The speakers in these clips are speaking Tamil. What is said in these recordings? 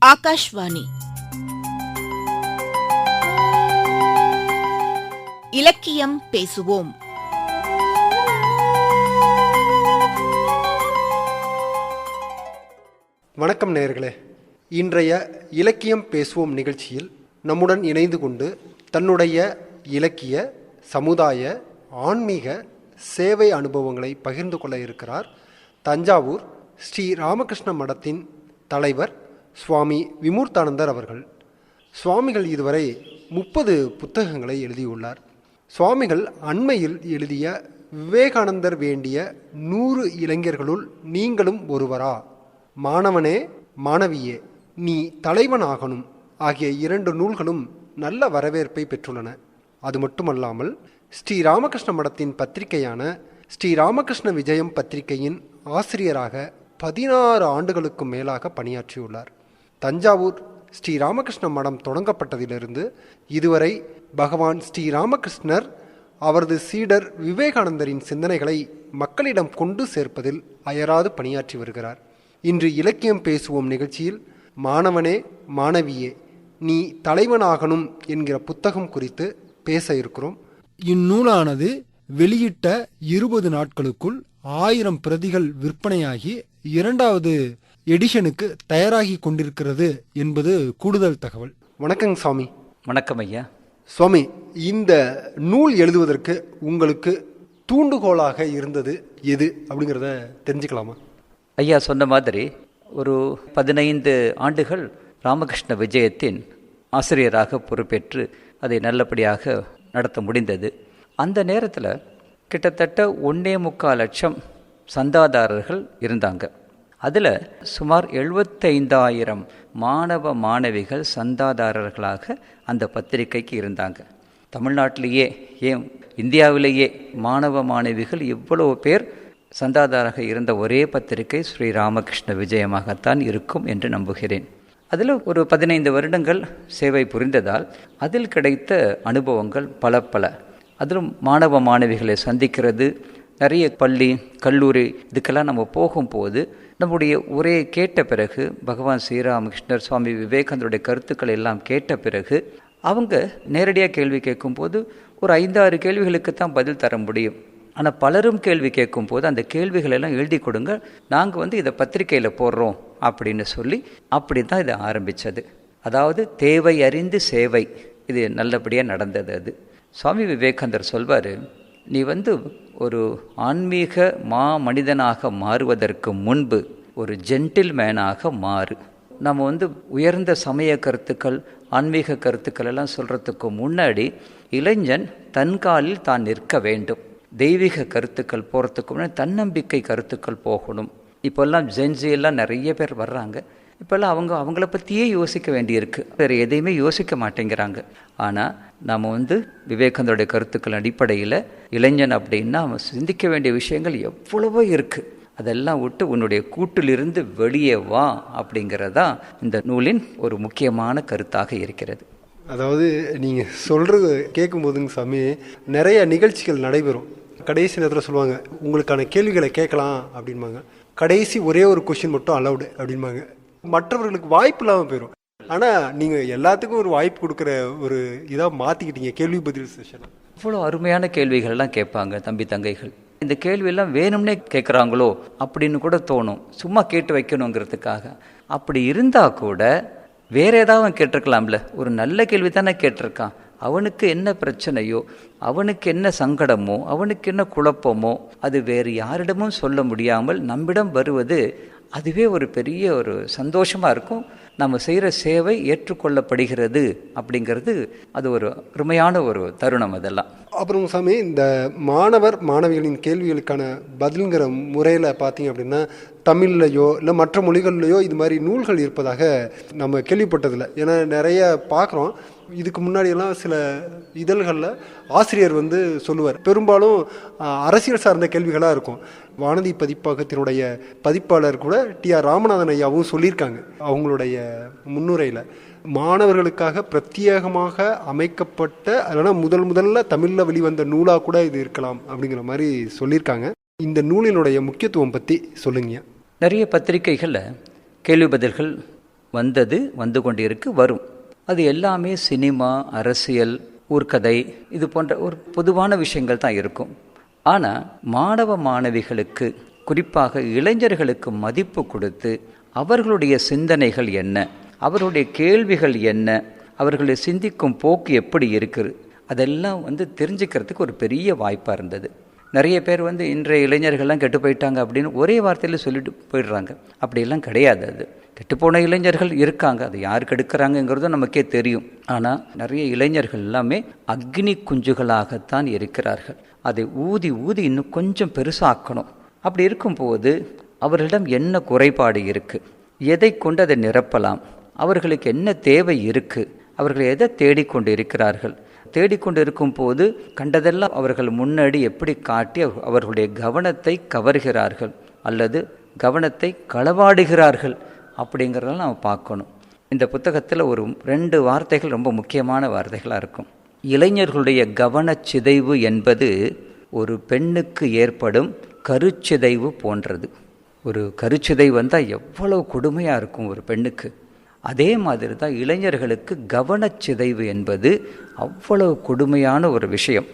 ஆகாஷ்வாணி இலக்கியம் பேசுவோம். வணக்கம் நேயர்களே. இன்றைய இலக்கியம் பேசுவோம் நிகழ்ச்சியில் நம்முடன் இணைந்து கொண்டு தன்னுடைய இலக்கிய, சமுதாய, ஆன்மீக, சேவை அனுபவங்களை பகிர்ந்து கொள்ள இருக்கிறார் தஞ்சாவூர் ஸ்ரீ ராமகிருஷ்ண மடத்தின் தலைவர் சுவாமி விமூர்த்தானந்தர் அவர்கள். சுவாமிகள் இதுவரை 30 புத்தகங்களை எழுதியுள்ளார். சுவாமிகள் அண்மையில் எழுதிய விவேகானந்தர் வேண்டிய 100 இளைஞர்களுள் நீங்களும் ஒருவரா, மாணவனே மாணவியே நீ தலைவனாகணும் ஆகிய 2 நூல்களும் நல்ல வரவேற்பை பெற்றுள்ளன. அது மட்டுமல்லாமல் ஸ்ரீ ராமகிருஷ்ண மடத்தின் பத்திரிகையான ஸ்ரீ ராமகிருஷ்ண விஜயம் பத்திரிகையின் ஆசிரியராக 16 ஆண்டுகளுக்கு மேலாக பணியாற்றியுள்ளார். தஞ்சாவூர் ஸ்ரீ ராமகிருஷ்ண மடம் தொடங்கப்பட்டதிலிருந்து இதுவரை பகவான் ஸ்ரீ ராமகிருஷ்ணர் அவரது சீடர் விவேகானந்தரின் சிந்தனைகளை மக்களிடம் கொண்டு சேர்ப்பதில் அயராது பணியாற்றி வருகிறார். இன்று இலக்கியம் பேசுவோம் நிகழ்ச்சியில் மாணவனே மாணவியே நீ தலைவனாகணும் என்கிற புத்தகம் குறித்து பேச இருக்கிறோம். இந்நூலானது வெளியிட்ட 20 நாட்களுக்குள் 1000 பிரதிகள் விற்பனையாகி 2வது எடிஷனுக்கு தயாராகி கொண்டிருக்கிறது என்பது கூடுதல் தகவல். வணக்கங்க சுவாமி. வணக்கம் ஐயா. சுவாமி, இந்த நூல் எழுதுவதற்கு உங்களுக்கு தூண்டுகோலாக இருந்தது எது அப்படிங்கிறத தெரிஞ்சுக்கலாமா? ஐயா சொன்ன மாதிரி ஒரு 15 ஆண்டுகள் ராமகிருஷ்ண விஜயத்தின் ஆசிரியராக பொறுப்பேற்று அதை நல்லபடியாக நடத்த முடிந்தது. அந்த நேரத்தில் கிட்டத்தட்ட 1.25 லட்சம் சந்தாதாரர்கள் இருந்தாங்க. அதில் சுமார் 75,000 மாணவ மாணவிகள் சந்தாதாரர்களாக அந்த பத்திரிகைக்கு இருந்தாங்க. தமிழ்நாட்டிலேயே, ஏன் இந்தியாவிலேயே மாணவ மாணவிகள் இவ்வளவு பேர் சந்தாதாரராக இருந்த ஒரே பத்திரிகை ஸ்ரீ ராமகிருஷ்ண விஜயமாகத்தான் இருக்கும் என்று நம்புகிறேன். அதில் ஒரு 15 வருடங்கள் சேவை புரிந்ததால் அதில் கிடைத்த அனுபவங்கள் பல. அதிலும் மாணவ மாணவிகளை சந்திக்கிறது, நிறைய பள்ளி கல்லூரி இதுக்கெல்லாம் நம்ம போகும்போது நம்முடைய உரையை கேட்ட பிறகு, பகவான் ஸ்ரீராமகிருஷ்ணர் சுவாமி விவேகானந்தருடைய கருத்துக்களை எல்லாம் கேட்ட பிறகு அவங்க நேரடியாக கேள்வி கேட்கும்போது ஒரு 5-6 கேள்விகளுக்கு தான் பதில் தர முடியும். ஆனால் பலரும் கேள்வி கேட்கும்போது அந்த கேள்விகளெல்லாம் எழுதி கொடுங்க, நாங்கள் இதை பத்திரிக்கையில் போடுறோம் அப்படின்னு சொல்லி அப்படி தான் இதை ஆரம்பித்தது. அதாவது தேவை அறிந்து சேவை, இது நல்லபடியாக நடந்தது. அது சுவாமி விவேகானந்தர் சொல்வார், நீ ஒரு ஆன்மீக மனிதனாக மாறுவதற்கு முன்பு ஒரு ஜென்டில்மேனாக மாறு. நம்ம உயர்ந்த சமய கருத்துக்கள், ஆன்மீக கருத்துக்கள் எல்லாம் சொல்கிறதுக்கு முன்னாடி இளைஞன் தன் காலில் தான் நிற்க வேண்டும். தெய்வீக கருத்துக்கள் போகிறதுக்கு முன்னாடி தன்னம்பிக்கை கருத்துக்கள் போகணும். இப்போல்லாம் ஜென்ஜியெல்லாம் நிறைய பேர் வர்றாங்க. இப்போல்லாம் அவங்கள பற்றியே யோசிக்க வேண்டியிருக்கு, வேறு எதையுமே யோசிக்க மாட்டேங்கிறாங்க. ஆனால் நம்ம விவேகானந்தருடைய கருத்துக்கள் அடிப்படையில் இளைஞன் அப்படின்னா அவன் சிந்திக்க வேண்டிய விஷயங்கள் எவ்வளவோ இருக்குது. அதெல்லாம் விட்டு உன்னுடைய கூட்டிலிருந்து வெளியே வா அப்படிங்கிறதா இந்த நூலின் ஒரு முக்கியமான கருத்தாக இருக்கிறது. அதாவது நீங்கள் சொல்கிறது கேட்கும்போதுங்க சாமி, நிறைய நிகழ்ச்சிகள் நடைபெறும். கடைசி நேரத்தில் சொல்லுவாங்க, உங்களுக்கான கேள்விகளை கேட்கலாம் அப்படின்பாங்க. கடைசி ஒரே ஒரு கொஸ்டின் மட்டும் அலவுடு அப்படின்பாங்க. மற்றவர்களுக்கு வாய்ப்பு இல்லாமல் போயிடும். ஆனால் நீங்கள் எல்லாத்துக்கும் ஒரு வாய்ப்பு கொடுக்குற ஒரு இதாக மாற்றிக்கிட்டீங்க கேள்வி பதில் செஷன். இவ்வளோ அருமையான கேள்விகள்லாம் கேட்பாங்க தம்பி தங்கைகள். இந்த கேள்வியெல்லாம் வேணும்னே கேட்குறாங்களோ அப்படின்னு கூட தோணும், சும்மா கேட்டு வைக்கணுங்கிறதுக்காக. அப்படி இருந்தால் கூட வேற ஏதாவது கேட்டிருக்கலாம்ல. ஒரு நல்ல கேள்வி தானே கேட்டிருக்கான். அவனுக்கு என்ன பிரச்சனையோ, அவனுக்கு என்ன சங்கடமோ, அவனுக்கு என்ன குழப்பமோ, அது வேறு யாரிடமும் சொல்ல முடியாமல் நம்மிடம் வருவது, அதுவே ஒரு பெரிய ஒரு சந்தோஷமாக இருக்கும். நம்ம செய்கிற சேவை ஏற்றுக்கொள்ளப்படுகிறது அப்படிங்கிறது அது ஒரு அருமையான ஒரு தருணம். அதெல்லாம் அப்புறம் சாமி, இந்த மாணவர் மாணவிகளின் கேள்விகளுக்கான பதில்ங்கிற முறையில் பார்த்தீங்க அப்படின்னா தமிழ்லையோ இல்லை மற்ற மொழிகள்லையோ இது மாதிரி நூல்கள் இருப்பதாக நம்ம கேள்விப்பட்டதில்லை. ஏன்னா நிறைய பார்க்குறோம். இதுக்கு முன்னாடியெல்லாம் சில இதழ்களில் ஆசிரியர் சொல்லுவார், பெரும்பாலும் அரசியல் சார்ந்த கேள்விகளாக இருக்கும். வானதி பதிப்பகத்தினுடைய பதிப்பாளர் கூட TR ராமநாதன் ஐயாவும் சொல்லியிருக்காங்க அவங்களுடைய முன்னுரையில். மாணவர்களுக்காக பிரத்யேகமாக அமைக்கப்பட்ட, அதனால் முதல்ல தமிழில் வெளிவந்த நூலாக கூட இது இருக்கலாம் அப்படிங்கிற மாதிரி சொல்லியிருக்காங்க. இந்த நூலினுடைய முக்கியத்துவம் பற்றி சொல்லுங்க. நிறைய பத்திரிகைகளில் கேள்வி பதில்கள் வந்து கொண்டிருக்கு, வரும். அது எல்லாமே சினிமா, அரசியல், ஊர்க்கதை, இது போன்ற ஒரு பொதுவான விஷயங்கள் தான் இருக்கும். ஆனால் மாணவ மாணவிகளுக்கு, குறிப்பாக இளைஞர்களுக்கு மதிப்பு கொடுத்து அவர்களுடைய சிந்தனைகள் என்ன, அவர்களுடைய கேள்விகள் என்ன, அவர்களுடைய சிந்திக்கும் போக்கு எப்படி இருக்குது, அதெல்லாம் தெரிஞ்சுக்கிறதுக்கு ஒரு பெரிய வாய்ப்பாக இருந்தது. நிறைய பேர் இன்றைய இளைஞர்கள்லாம் கெட்டு போயிட்டாங்க அப்படின்னு ஒரே வார்த்தையில் சொல்லிட்டு போயிடுறாங்க. அப்படியெல்லாம் கிடையாது. அது கெட்டுப்போன இளைஞர்கள் இருக்காங்க, அது யார் கெடுக்கிறாங்கங்கிறதும் நமக்கே தெரியும். ஆனால் நிறைய இளைஞர்கள் எல்லாமே அக்னி குஞ்சுகளாகத்தான் இருக்கிறார்கள். அதை ஊதி ஊதி இன்னும் கொஞ்சம் பெருசாக்கணும். அப்படி இருக்கும்போது அவர்களிடம் என்ன குறைபாடு இருக்குது, எதை கொண்டு அதை நிரப்பலாம், அவர்களுக்கு என்ன தேவை இருக்குது, அவர்கள் எதை தேடிக்கொண்டு இருக்கிறார்கள், தேடிக்கொண்டு இருக்கும் போது கண்டதெல்லாம் அவர்கள் முன்னாடி எப்படி காட்டி அவர்களுடைய கவனத்தை கவர்கிறார்கள் அல்லது கவனத்தை களவாடுகிறார்கள் அப்படிங்கிறதெல்லாம் நம்ம பார்க்கணும். இந்த புத்தகத்தில் ஒரு 2 வார்த்தைகள் ரொம்ப முக்கியமான வார்த்தைகளாக இருக்கும். இளைஞர்களுடைய கவனச்சிதைவு என்பது ஒரு பெண்ணுக்கு ஏற்படும் கருச்சிதைவு போன்றது. ஒரு கருச்சிதைவு வந்தால் எவ்வளவு கொடுமையாக இருக்கும் ஒரு பெண்ணுக்கு. அதே மாதிரி தான் இளைஞர்களுக்கு கவனச்சிதைவு என்பது அவ்வளவு கொடுமையான ஒரு விஷயம்.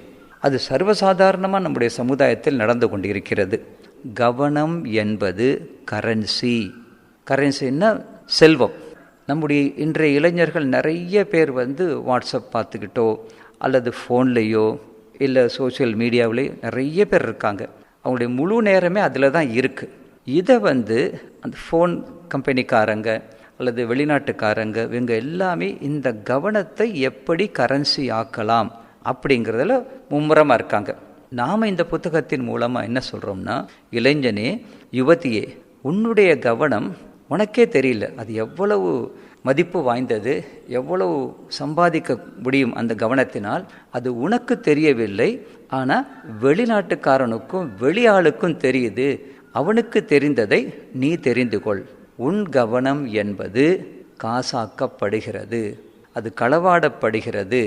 அது சர்வசாதாரணமாக நம்முடைய சமுதாயத்தில் நடந்து கொண்டிருக்கிறது. கவனம் என்பது கரன்சி. கரன்சின்னா செல்வம். நம்முடைய இன்றைய இளைஞர்கள் நிறைய பேர் வாட்ஸ்அப் பார்த்துக்கிட்டோ அல்லது ஃபோன்லேயோ இல்லை சோஷியல் மீடியாவிலேயோ நிறைய பேர் இருக்காங்க. அவங்களுடைய முழு நேரமே அதில் தான் இருக்குது. இதை அந்த ஃபோன் கம்பெனிக்காரங்க அல்லது வெளிநாட்டுக்காரங்க இவங்க எல்லாமே இந்த கவனத்தை எப்படி கரன்சி ஆக்கலாம் அப்படிங்கிறதுல மும்முரமாக இருக்காங்க. நாம் இந்த புத்தகத்தின் மூலமாக என்ன சொல்கிறோம்னா, இளைஞனே, யுவதியே, உன்னுடைய கவனம் உனக்கே தெரியல அது எவ்வளவு மதிப்பு வாய்ந்தது, எவ்வளவு சம்பாதிக்க முடியும் அந்த கவனத்தினால், அது உனக்கு தெரியவில்லை. ஆனால் வெளிநாட்டுக்காரனுக்கும் வெளியாளுக்கும் தெரியுது. அவனுக்கு தெரிந்ததை நீ தெரிந்து கொள். உன் கவனம் என்பது காசாக்கப்படுகிறது, அது களவாடப்படுகிறது.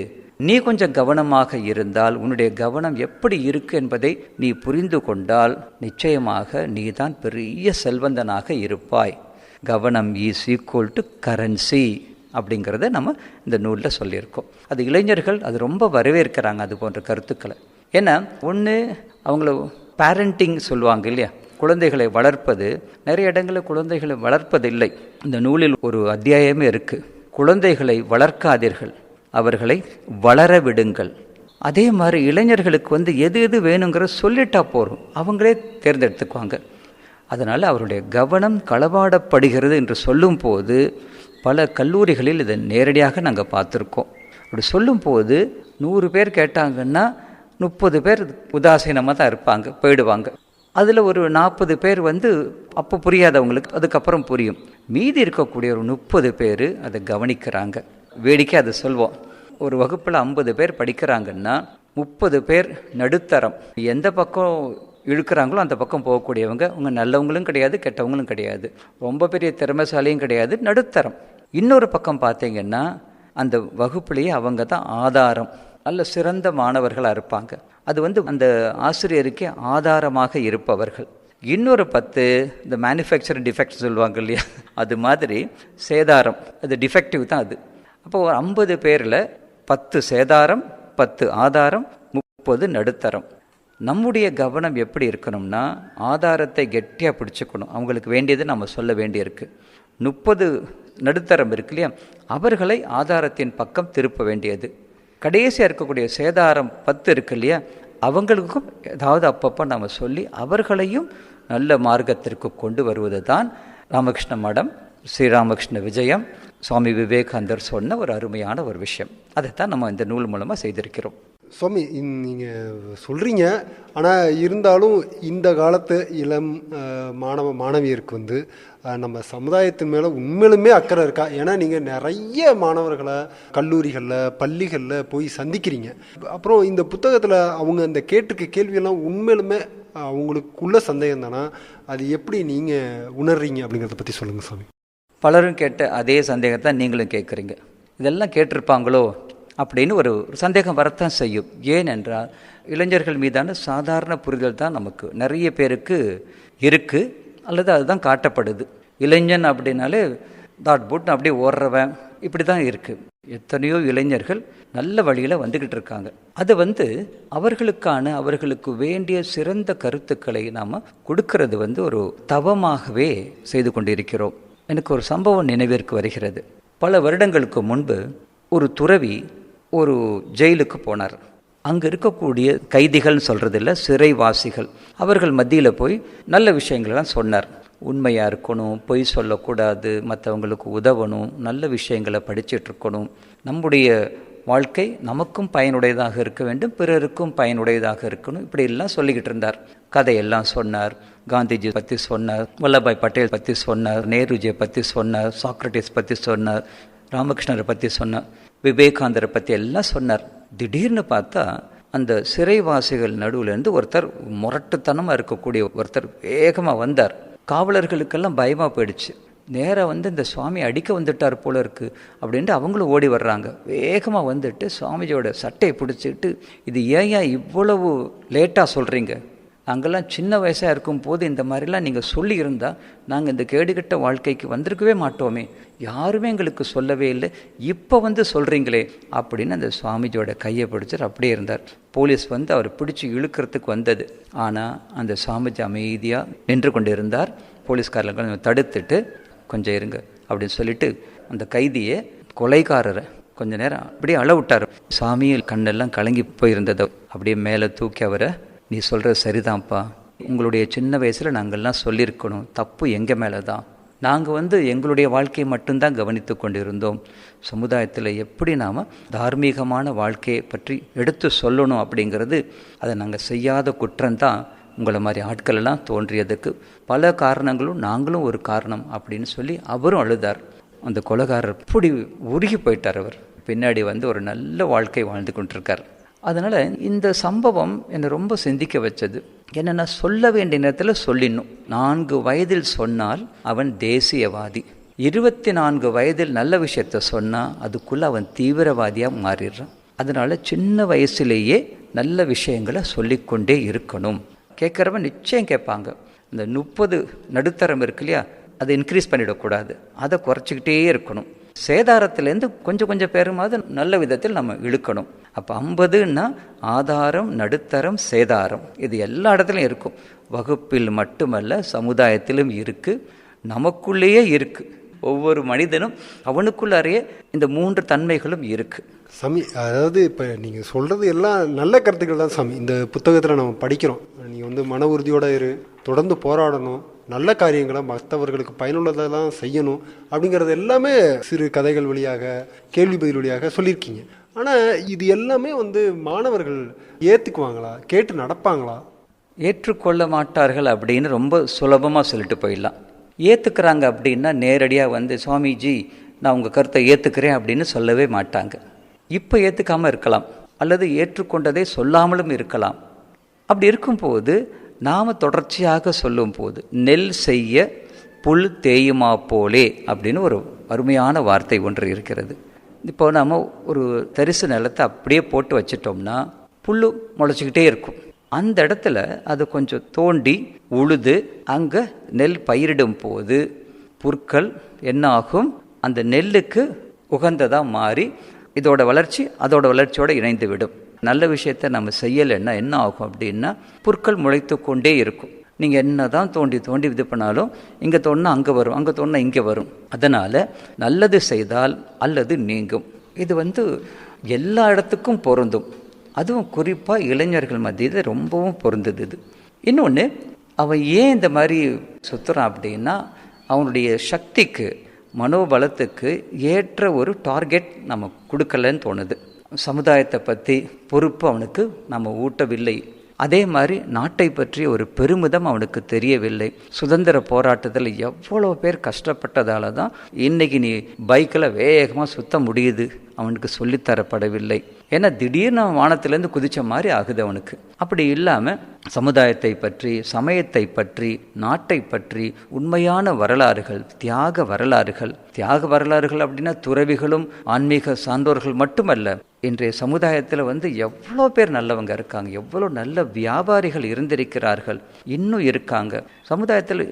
நீ கொஞ்சம் கவனமாக இருந்தால், உன்னுடைய கவனம் எப்படி இருக்கு என்பதை நீ புரிந்து கொண்டால் நிச்சயமாக நீ தான் பெரிய செல்வந்தனாக இருப்பாய். கவனம் இஸ் ஈக்குவல் டு கரன்சி அப்படிங்கிறத நம்ம இந்த நூலில் சொல்லியிருக்கோம். அது இளைஞர்கள் அது ரொம்ப வரவேற்கிறாங்க, அது போன்ற கருத்துக்களை. ஏன்னா ஒன்று அவங்கள பேரண்டிங் சொல்லுவாங்க இல்லையா, குழந்தைகளை வளர்ப்பது. நிறைய இடங்களில் குழந்தைகளை வளர்ப்பதில்லை. இந்த நூலில் ஒரு அத்தியாயமே இருக்குது, குழந்தைகளை வளர்க்காதீர்கள், அவர்களை வளர விடுங்கள். அதே மாதிரி இளைஞர்களுக்கு எது எது வேணுங்கிற சொல்லிட்டா போகிறோம், அவங்களே தேர்ந்தெடுத்துக்குவாங்க. அதனால் அவருடைய கவனம் களவாடப்படுகிறது என்று சொல்லும் போது பல கல்லூரிகளில் இதை நேரடியாக நாங்கள் பார்த்துருக்கோம். அப்படி சொல்லும்போது 100 பேர் கேட்டாங்கன்னா 30 பேர் உதாசீனமாக தான் இருப்பாங்க, போயிடுவாங்க. அதில் ஒரு 40 பேர் அப்போ புரியாதவங்களுக்கு அதுக்கப்புறம் புரியும். மீதி இருக்கக்கூடிய ஒரு 30 பேர் அதை கவனிக்கிறாங்க. வேடிக்கை அதை சொல்வோம், ஒரு வகுப்பில் 50 பேர் படிக்கிறாங்கன்னா 30 பேர் நடுத்தரம், எந்த பக்கம் இழுக்கிறாங்களோ அந்த பக்கம் போகக்கூடியவங்க. அவங்க நல்லவங்களும் கிடையாது, கெட்டவங்களும் கிடையாது, ரொம்ப பெரிய திறமைசாலியும் கிடையாது, நடுத்தரம். இன்னொரு பக்கம் பார்த்தீங்கன்னா அந்த வகுப்புலேயே அவங்க தான் ஆதாரம், நல்ல சிறந்த மாணவர்களாக இருப்பாங்க. அது அந்த ஆசிரியருக்கே ஆதாரமாக இருப்பவர்கள். இன்னொரு 10 இந்த மேனுஃபேக்சரிங் டிஃபெக்ட் சொல்லுவாங்க இல்லையா, அது மாதிரி சேதாரம், அது டிஃபெக்டிவ் தான் அது. அப்போ ஒரு 50 பேரில் 10 சேதாரம், 10 ஆதாரம், 30 நடுத்தரம். நம்முடைய கவனம் எப்படி இருக்கணும்னா, ஆதாரத்தை கெட்டியாக பிடிச்சிக்கணும், அவங்களுக்கு வேண்டியது நம்ம சொல்ல வேண்டியிருக்கு. 30 நடுத்தரம் இருக்கு இல்லையா, அவர்களை ஆதாரத்தின் பக்கம் திருப்ப வேண்டியது. கடைசியாக இருக்கக்கூடிய சேதாரம் 10 இருக்கு இல்லையா, அவங்களுக்கும் ஏதாவது அப்பப்போ நம்ம சொல்லி அவர்களையும் நல்ல மார்க்கத்திற்கு கொண்டு வருவது தான் ராமகிருஷ்ண மடம், ஸ்ரீராமகிருஷ்ண விஜயம், சுவாமி விவேகானந்தர் சொன்ன ஒரு அருமையான ஒரு விஷயம். அதைத்தான் நம்ம இந்த நூல் மூலமாக செய்திருக்கிறோம். சுவாமி, நீங்கள் சொல்கிறீங்க, ஆனால் இருந்தாலும் இந்த காலத்து இளம் மாணவியருக்கு நம்ம சமுதாயத்தின் மேலே உண்மையிலுமே அக்கறை இருக்கா? ஏன்னா நீங்கள் நிறைய மாணவர்களை கல்லூரிகளில் பள்ளிகளில் போய் சந்திக்கிறீங்க. அப்புறம் இந்த புத்தகத்தில் அவங்க அந்த கேட்டிருக்க கேள்வியெல்லாம் உண்மையிலுமே அவங்களுக்குள்ள சந்தேகம் தானா, அது எப்படி நீங்கள் உணர்றீங்க அப்படிங்கிறத பற்றி சொல்லுங்கள் சாமி. பலரும் கேட்ட அதே சந்தேகத்தை நீங்களும் கேட்குறீங்க. இதெல்லாம் கேட்டிருப்பாங்களோ அப்படின்னு ஒரு சந்தேகம் வரத்தான் செய்யும். ஏனென்றால் இளைஞர்கள் மீதான சாதாரண புரிதல் தான் நமக்கு நிறைய பேருக்கு இருக்குது, அல்லது அதுதான் காட்டப்படுது. இளைஞன் அப்படின்னாலே தாட் போட்டு அப்படியே ஓடுறவன் இப்படி தான் இருக்குது. எத்தனையோ இளைஞர்கள் நல்ல வழியில் வந்துக்கிட்டு இருக்காங்க. அது அவர்களுக்கு வேண்டிய சிறந்த கருத்துக்களை நாம் கொடுக்கறது ஒரு தவமாகவே செய்து கொண்டிருக்கிறோம். எனக்கு ஒரு சம்பவம் நினைவிற்கு வருகிறது. பல வருடங்களுக்கு முன்பு ஒரு துறவி ஒரு ஜெயிலுக்கு போனார். அங்கே இருக்கக்கூடிய கைதிகள்னு சொல்கிறது இல்லை, சிறைவாசிகள், அவர்கள் மத்தியில் போய் நல்ல விஷயங்களெல்லாம் சொன்னார். உண்மையாக இருக்கணும், பொய் சொல்லக்கூடாது, மற்றவங்களுக்கு உதவணும், நல்ல விஷயங்களை படிச்சுட்டு இருக்கணும், நம்முடைய வாழ்க்கை நமக்கும் பயனுடையதாக இருக்க வேண்டும், பிறருக்கும் பயனுடையதாக இருக்கணும், இப்படி எல்லாம் சொல்லிக்கிட்டு இருந்தார். கதையெல்லாம் சொன்னார். காந்திஜி பற்றி சொன்னார், வல்லபாய் பட்டேல் பற்றி சொன்னார், நேருஜியை பற்றி சொன்னார், சாக்ரட்டிஸ் பற்றி சொன்னார், ராமகிருஷ்ணரை பற்றி சொன்னார், விவேகானந்தரை பற்றி எல்லாம் சொன்னார். திடீர்னு பார்த்தா அந்த சிறைவாசிகள் நடுவுலேருந்து ஒருத்தர், முரட்டுத்தனமாக இருக்கக்கூடிய ஒருத்தர் வேகமாக வந்தார். காவலர்களுக்கெல்லாம் பயமாக போயிடுச்சு. நேராக இந்த சுவாமி அடிக்க வந்துட்டார் போல இருக்குது அப்படின்ட்டு அவங்களும் ஓடி வர்றாங்க. வேகமாக வந்துட்டு சுவாமிஜியோட சட்டையை பிடிச்சிட்டு, இது ஏன் இவ்வளவு லேட்டாக சொல்கிறீங்க? நாங்கள்லாம் சின்ன வயசாக இருக்கும் போது இந்த மாதிரிலாம் நீங்கள் சொல்லியிருந்தால் நாங்கள் இந்த கேடுகட்ட வாழ்க்கைக்கு வந்திருக்கவே மாட்டோமே, யாருமே எங்களுக்கு சொல்லவே இல்லை, இப்போ சொல்கிறீங்களே அப்படின்னு அந்த சுவாமிஜியோட கையை பிடிச்சிட்டு அப்படியே இருந்தார். போலீஸ் அவர் பிடிச்சி இழுக்கிறதுக்கு வந்தது. ஆனால் அந்த சுவாமிஜி அமைதியாக நின்று கொண்டு இருந்தார். போலீஸ்காரர்கள் தடுத்துட்டு கொஞ்சம் இருங்க அப்படின்னு சொல்லிட்டு அந்த கைதியை, கொலைகாரரை கொஞ்ச நேரம் அப்படியே அளவிட்டார். சாமியில் கண்ணெல்லாம் கலங்கி போயிருந்ததை அப்படியே மேலே தூக்கி அவரை, நீ சொல்கிறது சரிதான்ப்பா, உங்களுடைய சின்ன வயசில் நாங்கள்லாம் சொல்லியிருக்கணும், தப்பு எங்கள் மேலே தான், நாங்கள் எங்களுடைய வாழ்க்கையை மட்டும்தான் கவனித்து கொண்டிருந்தோம், சமுதாயத்தில் எப்படி நாம் தார்மீகமான வாழ்க்கையை பற்றி எடுத்து சொல்லணும் அப்படிங்கிறது அதை நாங்கள் செய்யாத குற்றம்தான் உங்களை மாதிரி ஆட்களெல்லாம் தோன்றியதுக்கு பல காரணங்களும் நாங்களும் ஒரு காரணம் அப்படின்னு சொல்லி அவரும் அழுதார். அந்த கொலைகாரர் இப்படி உருகி போயிட்டார். அவர் பின்னாடி ஒரு நல்ல வாழ்க்கை வாழ்ந்து கொண்டிருக்கார். அதனால் இந்த சம்பவம் என்னை ரொம்ப சிந்திக்க வச்சது. என்னென்னா, சொல்ல வேண்டிய நேரத்தில் சொல்லிடணும். 4 வயதில் சொன்னால் அவன் தேசியவாதி, 24 வயதில் நல்ல விஷயத்த சொன்னால் அதுக்குள்ளே அவன் தீவிரவாதியாக மாறிடுறான். அதனால் சின்ன வயசுலேயே நல்ல விஷயங்களை சொல்லிக்கொண்டே இருக்கணும். கேட்குறவன் நிச்சயம் கேட்பாங்க. இந்த 30 நடுத்தரம் இருக்கு இல்லையா, அதை இன்க்ரீஸ் பண்ணிடக்கூடாது, அதை குறைச்சிக்கிட்டே இருக்கணும். சேதாரத்திலேருந்து கொஞ்சம் பேருமாவது நல்ல விதத்தில் நம்ம இழுக்கணும். அப்போ 50ன்னா ஆதாரம், நடுத்தரம், சேதாரம், இது எல்லா இடத்துலையும் இருக்கும். வகுப்பில் மட்டுமல்ல, சமுதாயத்திலும் இருக்குது, நமக்குள்ளேயே இருக்குது. ஒவ்வொரு மனிதனும் அவனுக்குள்ளாரையே இந்த 3 தன்மைகளும் இருக்குது. சாமி, அதாவது இப்போ நீங்கள் சொல்கிறது எல்லாம் நல்ல கருத்துக்கள் தான் சாமி. இந்த புத்தகத்தில் நம்ம படிக்கிறோம், நீங்கள் மன உறுதியோடு இரு, தொடர்ந்து போராடணும், நல்ல காரியங்களை மற்றவர்களுக்கு பயனுள்ளதெல்லாம் செய்யணும் அப்படிங்கிறது எல்லாமே சிறு கதைகள் வழியாக, கேள்வி பதில் வழியாக சொல்லியிருக்கீங்க. ஆனால் இது எல்லாமே மாணவர்கள் ஏற்றுக்குவாங்களா, கேட்டு நடப்பாங்களா? ஏற்றுக்கொள்ள மாட்டார்கள் அப்படின்னு ரொம்ப சுலபமாக சொல்லிட்டு போயிடலாம். ஏற்றுக்கிறாங்க அப்படின்னா நேரடியாக சுவாமிஜி நான் உங்கள் கருத்தை ஏற்றுக்கிறேன் அப்படின்னு சொல்லவே மாட்டாங்க. இப்போ ஏற்றுக்காமல் இருக்கலாம், அல்லது ஏற்றுக்கொண்டதை சொல்லாமலும் இருக்கலாம். அப்படி இருக்கும்போது நாம் தொடர்ச்சியாக சொல்லும் போது, நெல் செய்ய புல் தேயுமா போலே அப்படின்னு ஒரு அருமையான வார்த்தை ஒன்று இருக்கிறது. இப்போ நாம் ஒரு தரிசு நிலத்தை அப்படியே போட்டு வச்சிட்டோம்னா புல் முளைச்சிக்கிட்டே இருக்கும். அந்த இடத்துல அது கொஞ்சம் தோண்டி உழுது அங்கே நெல் பயிரிடும் போது புற்கள் என்ன ஆகும், அந்த நெல்லுக்கு உகந்ததாக மாறி இதோட வளர்ச்சி அதோட வளர்ச்சியோடு இணைந்து விடும். நல்ல விஷயத்தை நம்ம செய்யலைன்னா என்ன ஆகும் அப்படின்னா, புற்கள் முளைத்து கொண்டே இருக்கும். நீங்கள் என்ன தான் தோண்டி இது பண்ணாலும் இங்கே தோண்டினா அங்கே வரும், அங்கே தோண்டினா இங்கே வரும். அதனால் நல்லது செய்தால் அல்லது நீங்கும். இது எல்லா இடத்துக்கும் பொருந்தும். அதுவும் குறிப்பாக இளைஞர்கள் மத்தியில் ரொம்பவும் பொருந்தது. இது இன்னொன்று, அவன் ஏன் இந்த மாதிரி சுற்றுறான் அப்படின்னா, அவனுடைய சக்திக்கு, மனோபலத்துக்கு ஏற்ற ஒரு டார்கெட் நம்ம கொடுக்கலன்னு தோணுது. சமுதாயத்தை பற்றி பொறுப்பு அவனுக்கு நம்ம ஊட்டவில்லை. அதே மாதிரி நாட்டை பற்றி ஒரு பெருமிதம் அவனுக்கு தெரியவில்லை. சுதந்திர போராட்டத்தில் எவ்வளோ பேர் கஷ்டப்பட்டதால தான் இன்றைக்கி நீ பைக்கில் வேகமாக சுற்ற முடியுது அவனுக்கு சொல்லித்தரப்படவில்லை. ஏன்னா திடீர்னு அவன் வானத்திலேருந்து குதிச்ச மாதிரி ஆகுது அவனுக்கு. அப்படி இல்லாமல் சமுதாயத்தை பற்றி, சமயத்தை பற்றி, நாட்டை பற்றி உண்மையான வரலாறுகள், தியாக வரலாறுகள் அப்படின்னா துறவிகளும் ஆன்மீக சான்றோர்கள் மட்டுமல்ல, இன்றைய சமுதாயத்தில் எவ்வளோ பேர் நல்லவங்க இருக்காங்க, எவ்வளோ நல்ல வியாபாரிகள் இருந்திருக்கிறார்கள், இன்னும் இருக்காங்க. சமுதாயத்தில்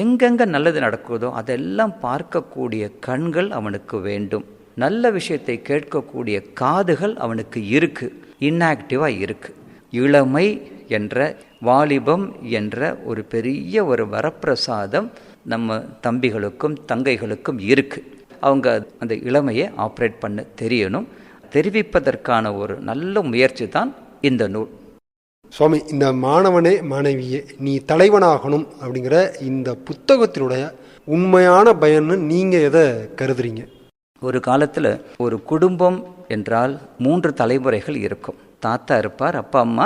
எங்கெங்க நல்லது நடக்குதோ அதெல்லாம் பார்க்கக்கூடிய கண்கள் அவனுக்கு வேண்டும். நல்ல விஷயத்தை கேட்கக்கூடிய காதுகள் அவனுக்கு இருக்கு, இன்ஆக்டிவாக இருக்கு. இளமை என்ற, வாலிபம் என்ற ஒரு பெரிய ஒரு வரப்பிரசாதம் நம்ம தம்பிகளுக்கும் தங்கைகளுக்கும் இருக்கு. அவங்க அந்த இளமையை ஆப்ரேட் பண்ண தெரியணும். தெரிவிப்பதற்கான ஒரு நல்ல முயற்சி தான் இந்த நூல். சுவாமி, இந்த மாணவனே மாணவியே நீ தலைவனாகணும் அப்படிங்கிற இந்த புத்தகத்தினுடைய உண்மையான பயன்னு நீங்கள் எதை கருதுறீங்க? ஒரு காலத்தில் ஒரு குடும்பம் என்றால் 3 தலைமுறைகள் இருக்கும். தாத்தா இருப்பார், அப்பா அம்மா,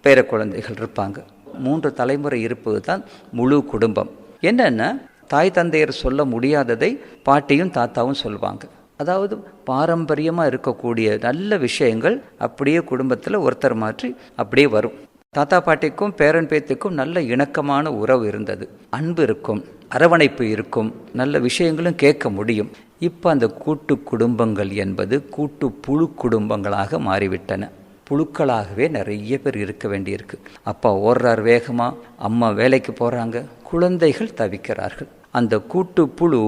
பேர குழந்தைகள் இருப்பாங்க. 3 தலைமுறை இருப்பது தான் முழு குடும்பம். என்னென்னா, தாய் தந்தையர் சொல்ல முடியாததை பாட்டியும் தாத்தாவும் சொல்லுவாங்க. அதாவது பாரம்பரியமாக இருக்கக்கூடிய நல்ல விஷயங்கள் அப்படியே குடும்பத்தில் ஒருத்தர் மாற்றி அப்படியே வரும். தாத்தா பாட்டிக்கும் பேரன் பேத்திக்கும் நல்ல இணக்கமான உறவு இருந்தது, அன்பு இருக்கும், அரவணைப்பு இருக்கும், நல்ல விஷயங்களும் கேட்க முடியும். இப்போ அந்த கூட்டு குடும்பங்கள் என்பது கூட்டு புழு குடும்பங்களாக மாறிவிட்டன. புழுக்களாகவே நிறைய பேர் இருக்க வேண்டியிருக்கு. அப்பா ஓடுறார் வேகமாக, அம்மா வேலைக்கு போகிறாங்க, குழந்தைகள் தவிக்கிறார்கள். அந்த கூட்டு புழு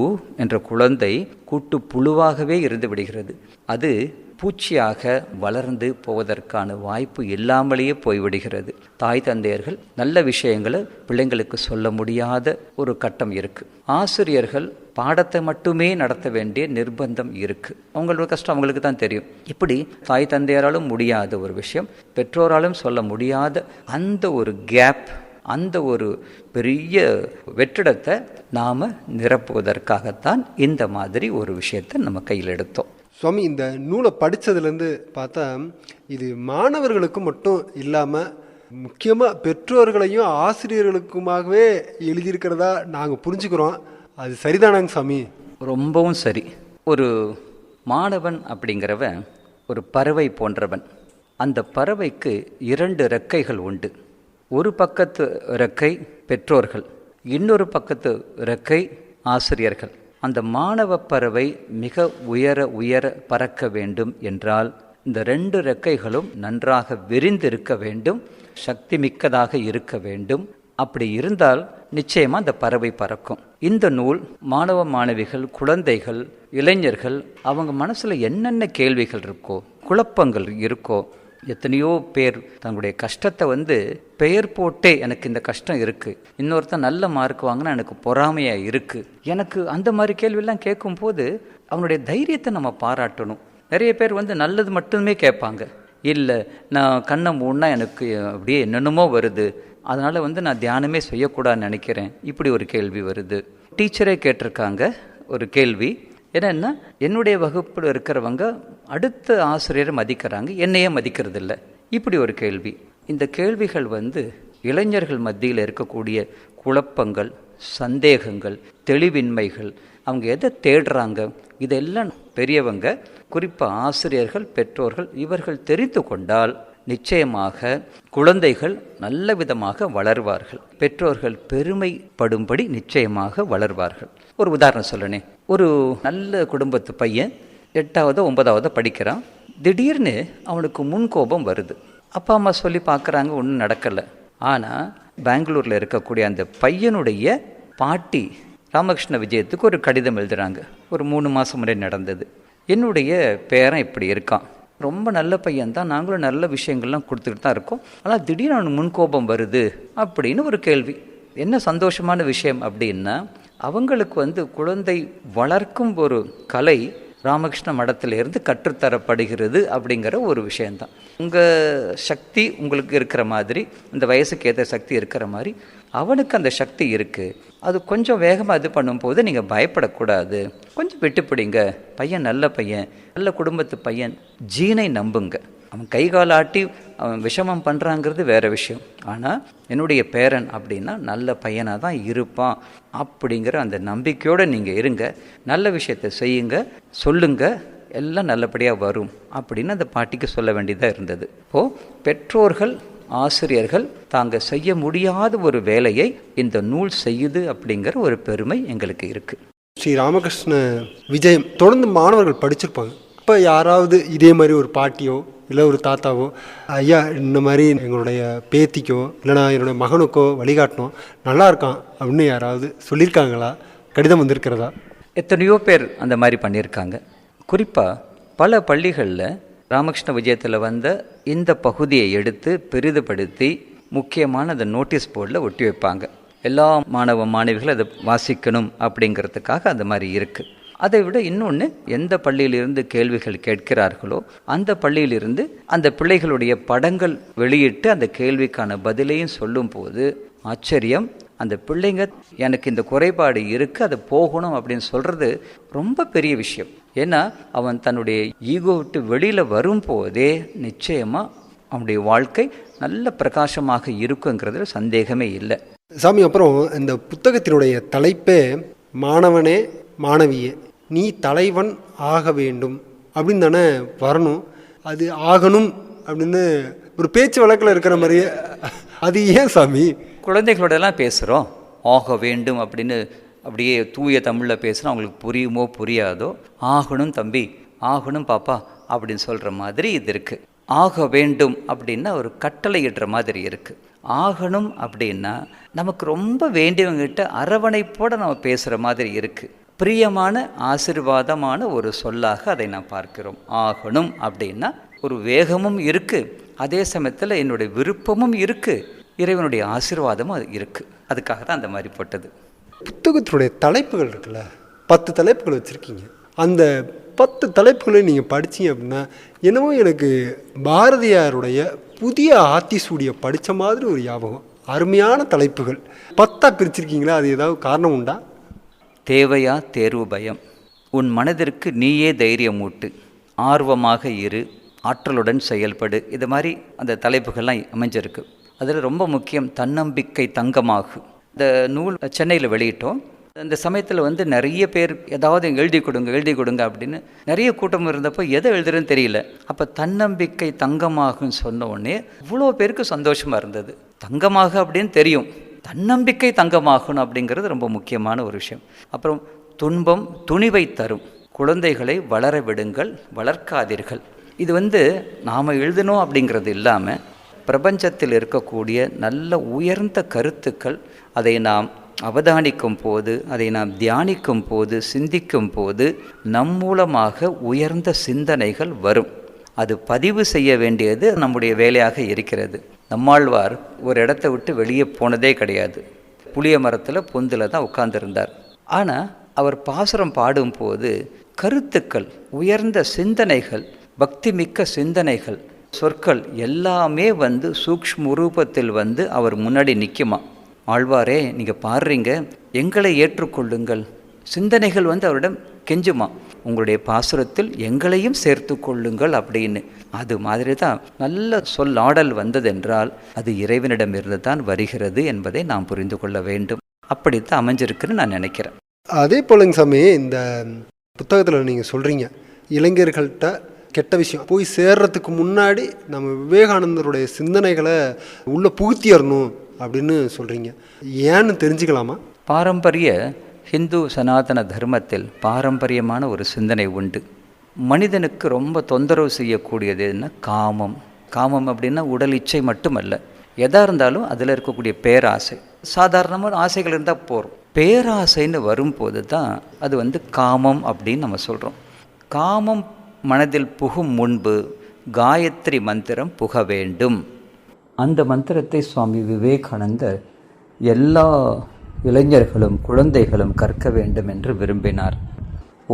என்ற குழந்தை கூட்டு புழுவாகவே இருந்து விடுகிறது. அது பூச்சியாக வளர்ந்து போவதற்கான வாய்ப்பு இல்லாமலேயே போய்விடுகிறது. தாய் தந்தையர்கள் நல்ல விஷயங்களை பிள்ளைங்களுக்கு சொல்ல முடியாத ஒரு கட்டம் இருக்கு. ஆசிரியர்கள் பாடத்தை மட்டுமே நடத்த வேண்டிய நிர்பந்தம் இருக்கு. அவங்களோட கஷ்டம் அவங்களுக்கு தான் தெரியும். இப்படி தாய் தந்தையராலும் முடியாத ஒரு விஷயம், பெற்றோராலும் சொல்ல முடியாத அந்த ஒரு கேப், அந்த ஒரு பெரிய வெற்றிடத்தை நாம் நிரப்புவதற்காகத்தான் இந்த மாதிரி ஒரு விஷயத்தை நம்ம கையில் எடுத்தோம். சுவாமி, இந்த நூலை படித்ததுலேருந்து பார்த்தா இது மாணவர்களுக்கு மட்டும் இல்லாமல் முக்கியமாக பெற்றோர்களையும் ஆசிரியர்களுக்குமாகவே எழுதியிருக்கிறதா நாங்கள் புரிஞ்சுக்கிறோம். அது சரிதானாங்க சாமி? ரொம்பவும் சரி. ஒரு மாணவன் அப்படிங்கிறவன் ஒரு பறவை போன்றவன். அந்த பறவைக்கு 2 ரெக்கைகள் உண்டு. ஒரு பக்கத்து ரெக்கை பெற்றோர்கள், இன்னொரு பக்கத்து ரெக்கை ஆசிரியர்கள். அந்த மாணவ பறவை மிக உயர பறக்க வேண்டும் என்றால் இந்த 2 ரெக்கைகளும் நன்றாக விரிந்திருக்க வேண்டும், சக்தி மிக்கதாக இருக்க வேண்டும். அப்படி இருந்தால் நிச்சயமாக அந்த பறவை பறக்கும். இந்த நூல் மாணவ மாணவிகள், குழந்தைகள், இளைஞர்கள் அவங்க மனசில் என்னென்ன கேள்விகள் இருக்கோ, குழப்பங்கள் இருக்கோ, எத்தனையோ பேர் தங்களுடைய கஷ்டத்தை பெயர் போட்டே எனக்கு இந்த கஷ்டம் இருக்குது, இன்னொருத்தன் நல்ல மார்க் வாங்கினா எனக்கு பொறாமையாக இருக்குது, எனக்கு அந்த மாதிரி கேள்வியெல்லாம் கேட்கும்போது அவனுடைய தைரியத்தை நம்ம பாராட்டணும். நிறைய பேர் நல்லது மட்டுமே கேட்பாங்க. இல்லை, நான் கண்ணை மூடினா எனக்கு அப்படியே என்னென்னமோ வருது, அதனால் நான் தியானமே செய்யக்கூடாதுன்னு நினைக்கிறேன், இப்படி ஒரு கேள்வி வருது. டீச்சரே கேட்டிருக்காங்க ஒரு கேள்வி, என்னென்னா என்னுடைய வகுப்பில் இருக்கிறவங்க அடுத்த ஆசிரியரை மதிக்கிறாங்க, என்னையே மதிக்கிறது இல்லை, இப்படி ஒரு கேள்வி. இந்த கேள்விகள் இளைஞர்கள் மத்தியில் இருக்கக்கூடிய குழப்பங்கள், சந்தேகங்கள், தெளிவின்மைகள், அவங்க எதை தேடுறாங்க, இதெல்லாம் பெரியவங்க, குறிப்பாக ஆசிரியர்கள், பெற்றோர்கள் இவர்கள் தெரிந்து கொண்டால் நிச்சயமாக குழந்தைகள் நல்ல விதமாக வளர்வார்கள், பெற்றோர்கள் பெருமைப்படும்படி நிச்சயமாக வளர்வார்கள். ஒரு உதாரணம் சொல்லணே, ஒரு நல்ல குடும்பத்து பையன் 8வது 9வது படிக்கிறான். திடீர்னு அவனுக்கு முன்கோபம் வருது. அப்பா அம்மா சொல்லி பார்க்குறாங்க, ஒன்றும் நடக்கலை. ஆனால் பெங்களூரில் இருக்கக்கூடிய அந்த பையனுடைய பாட்டி ராமகிருஷ்ண விஜயத்துக்கு ஒரு கடிதம் எழுதுகிறாங்க. ஒரு 3 மாதம் முறை நடந்தது. என்னுடைய பேரன் இப்படி இருக்கான், ரொம்ப நல்ல பையன்தான், நாங்களும் நல்ல விஷயங்கள்லாம் கொடுத்துக்கிட்டு தான் இருக்கோம், ஆனால் திடீர்னு அவனுக்கு முன்கோபம் வருது அப்படின்னு ஒரு கேள்வி. என்ன சந்தோஷமான விஷயம் அப்படின்னா, அவங்களுக்கு குழந்தை வளர்க்கும் ஒரு கலை ராமகிருஷ்ண மடத்திலிருந்து கற்றுத்தரப்படுகிறது அப்படிங்கிற ஒரு விஷயந்தான். உங்கள் சக்தி உங்களுக்கு இருக்கிற மாதிரி, இந்த வயசுக்கு ஏற்ற சக்தி இருக்கிற மாதிரி அவனுக்கு அந்த சக்தி இருக்குது. அது கொஞ்சம் வேகமாக இது பண்ணும்போது நீங்கள் பயப்படக்கூடாது, கொஞ்சம் விட்டுப்பிடிங்க, பையன் நல்ல பையன், நல்ல குடும்பத்து பையன், ஜீனை நம்புங்க. அவன் கைகால் ஆட்டி அவன் விஷமம் பண்ணுறாங்கிறது வேறு விஷயம், ஆனால் என்னுடைய பேரன் அப்படின்னா நல்ல பையனாக தான் இருப்பான் அப்படிங்கிற அந்த நம்பிக்கையோடு நீங்கள் இருங்க, நல்ல விஷயத்தை செய்யுங்க, சொல்லுங்க, எல்லாம் நல்லபடியாக வரும் அப்படின்னு அந்த பாட்டிக்கு சொல்ல வேண்டியதாக இருந்தது. இப்போது பெற்றோர்கள் ஆசிரியர்கள் தாங்க செய்ய முடியாத ஒரு வேலையை இந்த நூல் செய்யுது அப்படிங்கிற ஒரு பெருமை எங்களுக்கு இருக்குது. ஸ்ரீ ராமகிருஷ்ண விஜயம் தொடர்ந்து மாணவர்கள் படிச்சிருப்பாங்க. இப்போ யாராவது இதே மாதிரி ஒரு பாட்டியோ இல்லை ஒரு தாத்தாவோ, ஐயா இந்த மாதிரி எங்களுடைய பேத்திக்கோ இல்லைனா என்னுடைய மகனுக்கோ வழிகாட்டணும், நல்லா இருக்கான் அப்படின்னு யாராவது சொல்லியிருக்காங்களா? கடிதம் வந்திருக்கிறதா? எத்தனையோ பேர் அந்த மாதிரி பண்ணியிருக்காங்க. குறிப்பாக பல பள்ளிகளில் ராமகிருஷ்ண விஜயத்தில் வந்த இந்த பகுதியை எடுத்து பெரிதுபடுத்தி முக்கியமான அந்த நோட்டீஸ் போர்டில் ஒட்டி வைப்பாங்க. எல்லா மாணவ மாணவிகள் அதை வாசிக்கணும் அப்படிங்கிறதுக்காக அந்த மாதிரி இருக்குது. அதை விட இன்னொன்று, எந்த பள்ளியிலிருந்து கேள்விகள் கேட்கிறார்களோ அந்த பள்ளியிலிருந்து அந்த பிள்ளைகளுடைய படங்கள் வெளியிட்டு அந்த கேள்விக்கான பதிலையும் சொல்லும்போது ஆச்சரியம். அந்த பிள்ளைங்க எனக்கு இந்த குறைபாடு இருக்குது, அது போகணும் அப்படின்னு சொல்கிறது ரொம்ப பெரிய விஷயம். ஏன்னா அவன் தன்னுடைய ஈகோ விட்டு வெளியில் வரும்போதே நிச்சயமாக அவனுடைய வாழ்க்கை நல்ல பிரகாசமாக இருக்குங்கிறதுல சந்தேகமே இல்லை. சாமி, அப்புறம் இந்த புத்தகத்தினுடைய தலைப்பே மாணவனே மாணவியே நீ தலைவன் ஆக வேண்டும் அப்படின்னு தானே வரணும். அது ஆகணும் அப்படின்னு ஒரு பேச்சு வழக்கில் இருக்கிற மாதிரியே, அது ஏன் சாமி? குழந்தைகளோடலாம் பேசுகிறோம், ஆக வேண்டும் அப்படின்னு அப்படியே தூய தமிழில் பேசுகிறோம். அவங்களுக்கு புரியுமோ புரியாதோ, ஆகணும் தம்பி, ஆகணும் பாப்பா அப்படின்னு சொல்கிற மாதிரி இது இருக்குது. ஆக வேண்டும் அப்படின்னா ஒரு கட்டளை இடுற மாதிரி இருக்குது. ஆகணும் அப்படின்னா நமக்கு ரொம்ப வேண்டியவங்கிட்ட அரவணைப்போடு நம்ம பேசுகிற மாதிரி இருக்குது. பிரியமான ஆசீர்வாதமான ஒரு சொல்லாக அதை நாம் பார்க்கிறோம். ஆகணும் அப்படின்னா ஒரு வேகமும் இருக்குது, அதே சமயத்தில் என்னுடைய விருப்பமும் இருக்குது, இறைவனுடைய ஆசீர்வாதமும் அது இருக்குது. அதுக்காக தான் அந்த மாதிரி போட்டது. புத்தகத்தினுடைய தலைப்புகள் இருக்குல்ல, 10 தலைப்புகள் வச்சுருக்கீங்க. அந்த 10 தலைப்புகளை நீங்கள் படித்தீங்க அப்படின்னா என்னமோ எனக்கு பாரதியாருடைய புதிய ஆத்திசூடியை படித்த மாதிரி ஒரு ஞாபகம். அருமையான தலைப்புகள் 10 பிரிச்சிருக்கீங்களா? அது ஏதாவது காரணம் உண்டா? தேவையா தேர்வு பயம், உன் மனதிற்கு நீயே தைரியமூட்டு, ஆர்வமாக இரு, ஆற்றலுடன் செயல்படு, இது மாதிரி அந்த தலைப்புகள்லாம் அமைஞ்சிருக்கு. அதில் ரொம்ப முக்கியம் தன்னம்பிக்கை தங்கமாகும். இந்த நூல் சென்னையில் வெளியிட்டோம். இந்த சமயத்தில் நிறைய பேர் ஏதாவது எழுதி கொடுங்க அப்படின்னு நிறைய கூட்டம் இருந்தப்போ எதை எழுதுறதுன்னு தெரியல. அப்போ தன்னம்பிக்கை தங்கமாகுன்னு சொன்ன உடனே இவ்வளோ பேருக்கு சந்தோஷமாக இருந்தது. தங்கமாக அப்படின்னு தெரியும், தன்னம்பிக்கை தங்கமாகணும் அப்படிங்கிறது ரொம்ப முக்கியமான ஒரு விஷயம். அப்புறம் துன்பம் துணிவை தரும், குழந்தைகளை வளர விடுங்கள், வளர்க்காதீர்கள். இது நாம் எழுதணும் அப்படிங்கிறது இல்லாமல் பிரபஞ்சத்தில் இருக்கக்கூடிய நல்ல உயர்ந்த கருத்துக்கள், அதை நாம் அவதானிக்கும் போது, அதை நாம் தியானிக்கும் போது, சிந்திக்கும் போது நம் மூலமாக உயர்ந்த சிந்தனைகள் வரும். அது பதிவு செய்ய வேண்டியது நம்முடைய வேலையாக இருக்கிறது. நம்மாழ்வார் ஒரு இடத்த விட்டு வெளியே போனதே கிடையாது. புளிய மரத்தில் பொந்தில் தான் உட்கார்ந்துருந்தார். ஆனால் அவர் பாசுரம் பாடும்போது கருத்துக்கள், உயர்ந்த சிந்தனைகள், பக்தி மிக்க சிந்தனைகள், சொற்கள் எல்லாமே சூக்ஷ்ம ரூபத்தில் அவர் முன்னாடி நிற்குமா. ஆழ்வாரே நீங்கள் பாடுறீங்க, எங்களை ஏற்றுக்கொள்ளுங்கள். சிந்தனைகள் அவரிடம் கெஞ்சுமா, உங்களுடைய பாசுரத்தில் எங்களையும் சேர்த்து கொள்ளுங்கள் அப்படின்னு. அது மாதிரி தான் நல்ல சொல்லாடல் வந்ததென்றால் அது இறைவனிடமிருந்து தான் வருகிறது என்பதை நாம் புரிந்து கொள்ள வேண்டும். அப்படித்தான் அமைஞ்சிருக்குன்னு நான் நினைக்கிறேன். அதே போலங்க சாமி, இந்த புத்தகத்தில் நீங்கள் சொல்கிறீங்க இளைஞர்கள்ட்ட கெட்ட விஷயம் போய் சேர்றதுக்கு முன்னாடி நம்ம விவேகானந்தருடைய சிந்தனைகளை உள்ளே புகுத்திடணும் அப்படின்னு சொல்கிறீங்க. ஏன்னு தெரிஞ்சுக்கலாமா? பாரம்பரிய ஹிந்து சனாதன தர்மத்தில் பாரம்பரியமான ஒரு சிந்தனை உண்டு. மனிதனுக்கு ரொம்ப தொந்தரவு செய்யக்கூடியது என்ன? காமம். காமம் அப்படின்னா உடல் இச்சை மட்டுமல்ல, எதாக இருந்தாலும் அதில் இருக்கக்கூடிய பேராசை. சாதாரணமாக ஆசைகள் இருந்தால் போகிறோம், பேராசைன்னு வரும்போது தான் அது காமம் அப்படின்னு நம்ம சொல்கிறோம். காமம் மனதில் புகும் முன்பு காயத்ரி மந்திரம் புக வேண்டும். அந்த மந்திரத்தை சுவாமி விவேகானந்தர் எல்லா இளைஞர்களும் குழந்தைகளும் கற்க வேண்டும் என்று விரும்பினார்.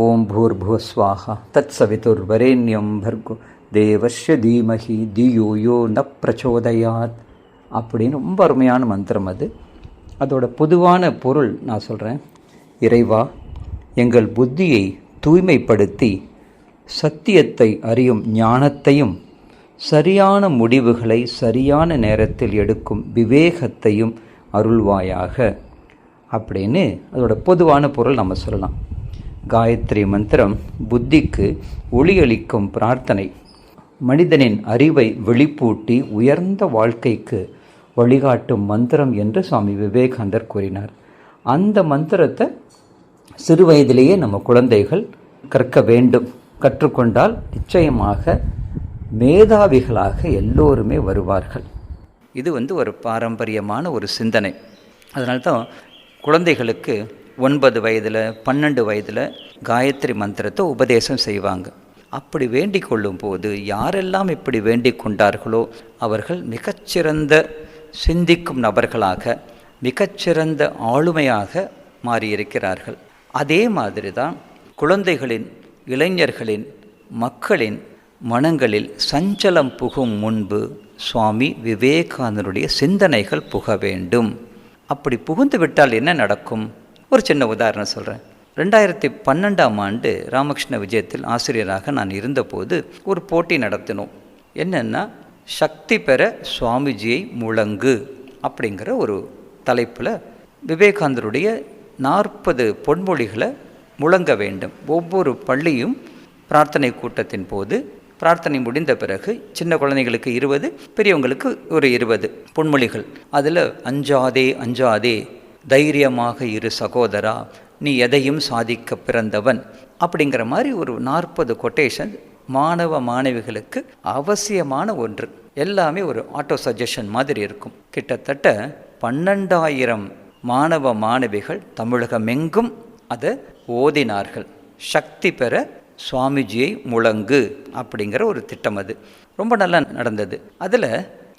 ஓம் பூர்புவ ஸ்வாஹா தத் சவிதுர் வரேண்யம் பர்கோ தேவஸ்ய தீமஹி தியோ யோ ந பிரச்சோதயாத் அப்படின்னு ரொம்ப அருமையான மந்திரம் அது. அதோட பொதுவான பொருள் நான் சொல்கிறேன். இறைவா, எங்கள் புத்தியை தூய்மைப்படுத்தி சத்தியத்தை அறியும் ஞானத்தையும் சரியான முடிவுகளை சரியான நேரத்தில் எடுக்கும் விவேகத்தையும் அருள்வாயாக அப்படின்னு அதோட பொதுவான பொருள் நம்ம சொல்லலாம். காயத்ரி மந்திரம் புத்திக்கு ஒளியளிக்கும் பிரார்த்தனை, மனிதனின் அறிவை வெளிப்பூட்டி உயர்ந்த வாழ்க்கைக்கு வழிகாட்டும் மந்திரம் என்று சுவாமி விவேகானந்தர் கூறினார். அந்த மந்திரத்தை சிறு வயதிலேயே நம்ம குழந்தைகள் கற்க வேண்டும். கற்றுக்கொண்டால் நிச்சயமாக மேதாவிகளாக எல்லோருமே வருவார்கள். இது ஒரு பாரம்பரியமான ஒரு சிந்தனை. அதனால்தான் குழந்தைகளுக்கு 9 வயதில் 12 வயதில் காயத்ரி மந்திரத்தை உபதேசம் செய்வாங்க. அப்படி வேண்டிக் கொள்ளும் போது யாரெல்லாம் இப்படி வேண்டிக் கொண்டார்களோ அவர்கள் மிகச்சிறந்த சிந்திக்கும் நபர்களாக, மிகச்சிறந்த ஆளுமையாக மாறியிருக்கிறார்கள். அதே மாதிரி தான் குழந்தைகளின், இளைஞர்களின், மக்களின் மனங்களில் சஞ்சலம் புகும் முன்பு சுவாமி விவேகானந்தருடைய சிந்தனைகள் புக வேண்டும். அப்படி புகுந்து விட்டால் என்ன நடக்கும்? ஒரு சின்ன உதாரணம் சொல்கிறேன். 2012ஆம் ஆண்டு ராமகிருஷ்ண விஜயத்தில் ஆசிரியராக நான் இருந்தபோது ஒரு போட்டி நடத்தினோம். என்னென்னா, சக்தி பெற சுவாமிஜியை முழங்கு அப்படிங்கிற ஒரு தலைப்பில் விவேகானந்தருடைய 40 பொன்மொழிகளை முழங்க வேண்டும். ஒவ்வொரு பள்ளியும் பிரார்த்தனை கூட்டத்தின் போது, பிரார்த்தனை முடிந்த பிறகு சின்ன குழந்தைகளுக்கு 20, பெரியவங்களுக்கு ஒரு 20 பொன்மொழிகள். அதில் அஞ்சாதே அஞ்சாதே, தைரியமாக இரு சகோதரா, நீ எதையும் சாதிக்க பிறந்தவன் அப்படிங்கிற மாதிரி ஒரு 40 கொட்டேஷன் மாணவ மாணவிகளுக்கு அவசியமான ஒன்று. எல்லாமே ஒரு ஆட்டோ சஜஷன் மாதிரி இருக்கும். கிட்டத்தட்ட 12,000 மாணவ மாணவிகள் தமிழகமெங்கும் அதை ஓதினார்கள். சக்தி பெற சுவாமிஜியை முழங்கு அப்படிங்கிற ஒரு திட்டம். அது ரொம்ப நல்லா நடந்தது. அதில்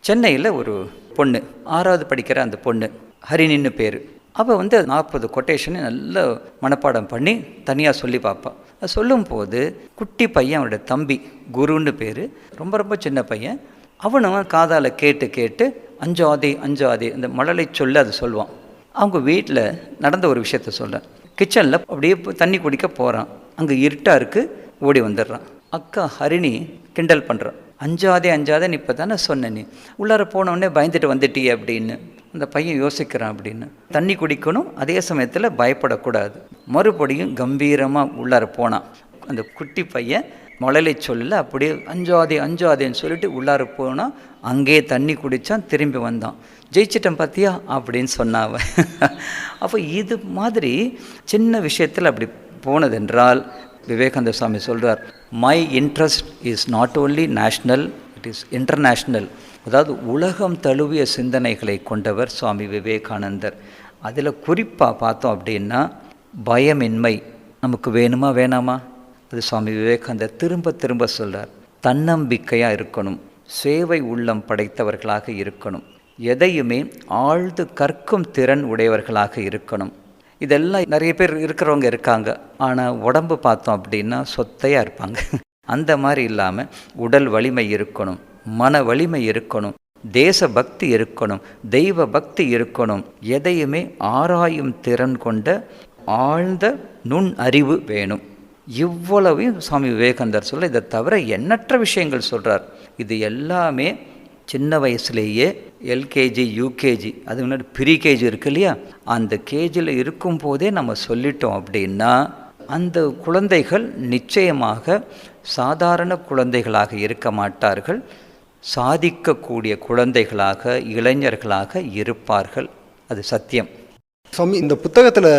சென்னையில் ஒரு பொண்ணு, 6வது படிக்கிற அந்த பொண்ணு ஹரிணின்னு பேர். அவள் 40 கொட்டேஷனை நல்லா மனப்பாடம் பண்ணி தனியாக சொல்லி பார்ப்பாள். அது சொல்லும்போது குட்டி பையன், அவனோட தம்பி குருன்னு பேர், ரொம்ப ரொம்ப சின்ன பையன், அவனும் காதால் கேட்டு கேட்டு அஞ்சாதே அஞ்சாதே இந்த மழலை சொல்ல அது சொல்லுவான். அவங்க வீட்டில் நடந்த ஒரு விஷயத்த சொல்கிறேன். கிச்சனில் அப்படியே தண்ணி குடிக்க போகிறான். அங்கே இருட்டாக இருக்குது, ஓடி வந்துடுறான். அக்கா ஹரிணி கிண்டல் பண்ணுறான். அஞ்சாதே அஞ்சாதேன்னு இப்போ தானே சொன்ன, நீ உள்ளார போனோடனே பயந்துட்டு வந்துட்டியே அப்படின்னு. அந்த பையன் யோசிக்கிறான். அப்படின்னு தண்ணி குடிக்கணும், அதே சமயத்தில் பயப்படக்கூடாது. மறுபடியும் கம்பீரமாக உள்ளார போனான். அந்த குட்டி பையன் மழலை சொல்ல அப்படியே அஞ்சாதே அஞ்சாதேன்னு சொல்லிட்டு உள்ளார போனால் அங்கேயே தண்ணி குடித்தான், திரும்பி வந்தான். ஜெயிச்சிட்டேன் பார்த்தியா அப்படின்னு சொன்னாவ. அப்போ இது மாதிரி சின்ன விஷயத்தில் அப்படி போனதென்றால் விவேகானந்த சுவாமி சொல்கிறார், my interest is not only national, it is international. அதாவது உலகம் தழுவிய சிந்தனைகளை கொண்டவர் சுவாமி விவேகானந்தர். அதில் குறிப்பாக பார்த்தோம் அப்படின்னா பயமின்மை நமக்கு வேணுமா வேணாமா? அது சுவாமி விவேகானந்தர் திரும்ப திரும்ப சொல்கிறார். தன்னம்பிக்கையாக இருக்கணும், சேவை உள்ளம் படைத்தவர்களாக இருக்கணும், எதையுமே ஆழ்ந்து கற்கும் திறன் உடையவர்களாக இருக்கணும். இதெல்லாம் நிறைய பேர் இருக்கிறவங்க இருக்காங்க. ஆனால் உடம்பு பார்த்தோம் அப்படின்னா சொத்தையாக இருப்பாங்க. அந்த மாதிரி இல்லாமல் உடல் வலிமை இருக்கணும், மன வலிமை இருக்கணும், தேச பக்தி இருக்கணும், தெய்வ பக்தி இருக்கணும், எதையுமே ஆராயும் திறன் கொண்ட ஆழ்ந்த நுண் அறிவு வேணும். இவ்வளவையும் சுவாமி விவேகானந்தர் சொல்ல, இதை தவிர எண்ணற்ற விஷயங்கள் சொல்கிறார். இது எல்லாமே சின்ன வயசுலேயே எல்கேஜி யூகேஜி, அது முன்னாடி ப்ரீகேஜி இருக்கு இல்லையா, அந்த கேஜியில் இருக்கும்போதே நம்ம சொல்லிட்டோம் அப்படின்னா அந்த குழந்தைகள் நிச்சயமாக சாதாரண குழந்தைகளாக இருக்க மாட்டார்கள், சாதிக்கக்கூடிய குழந்தைகளாக, இளைஞர்களாக இருப்பார்கள். அது சத்தியம். சுவாமி, இந்த புத்தகத்தில்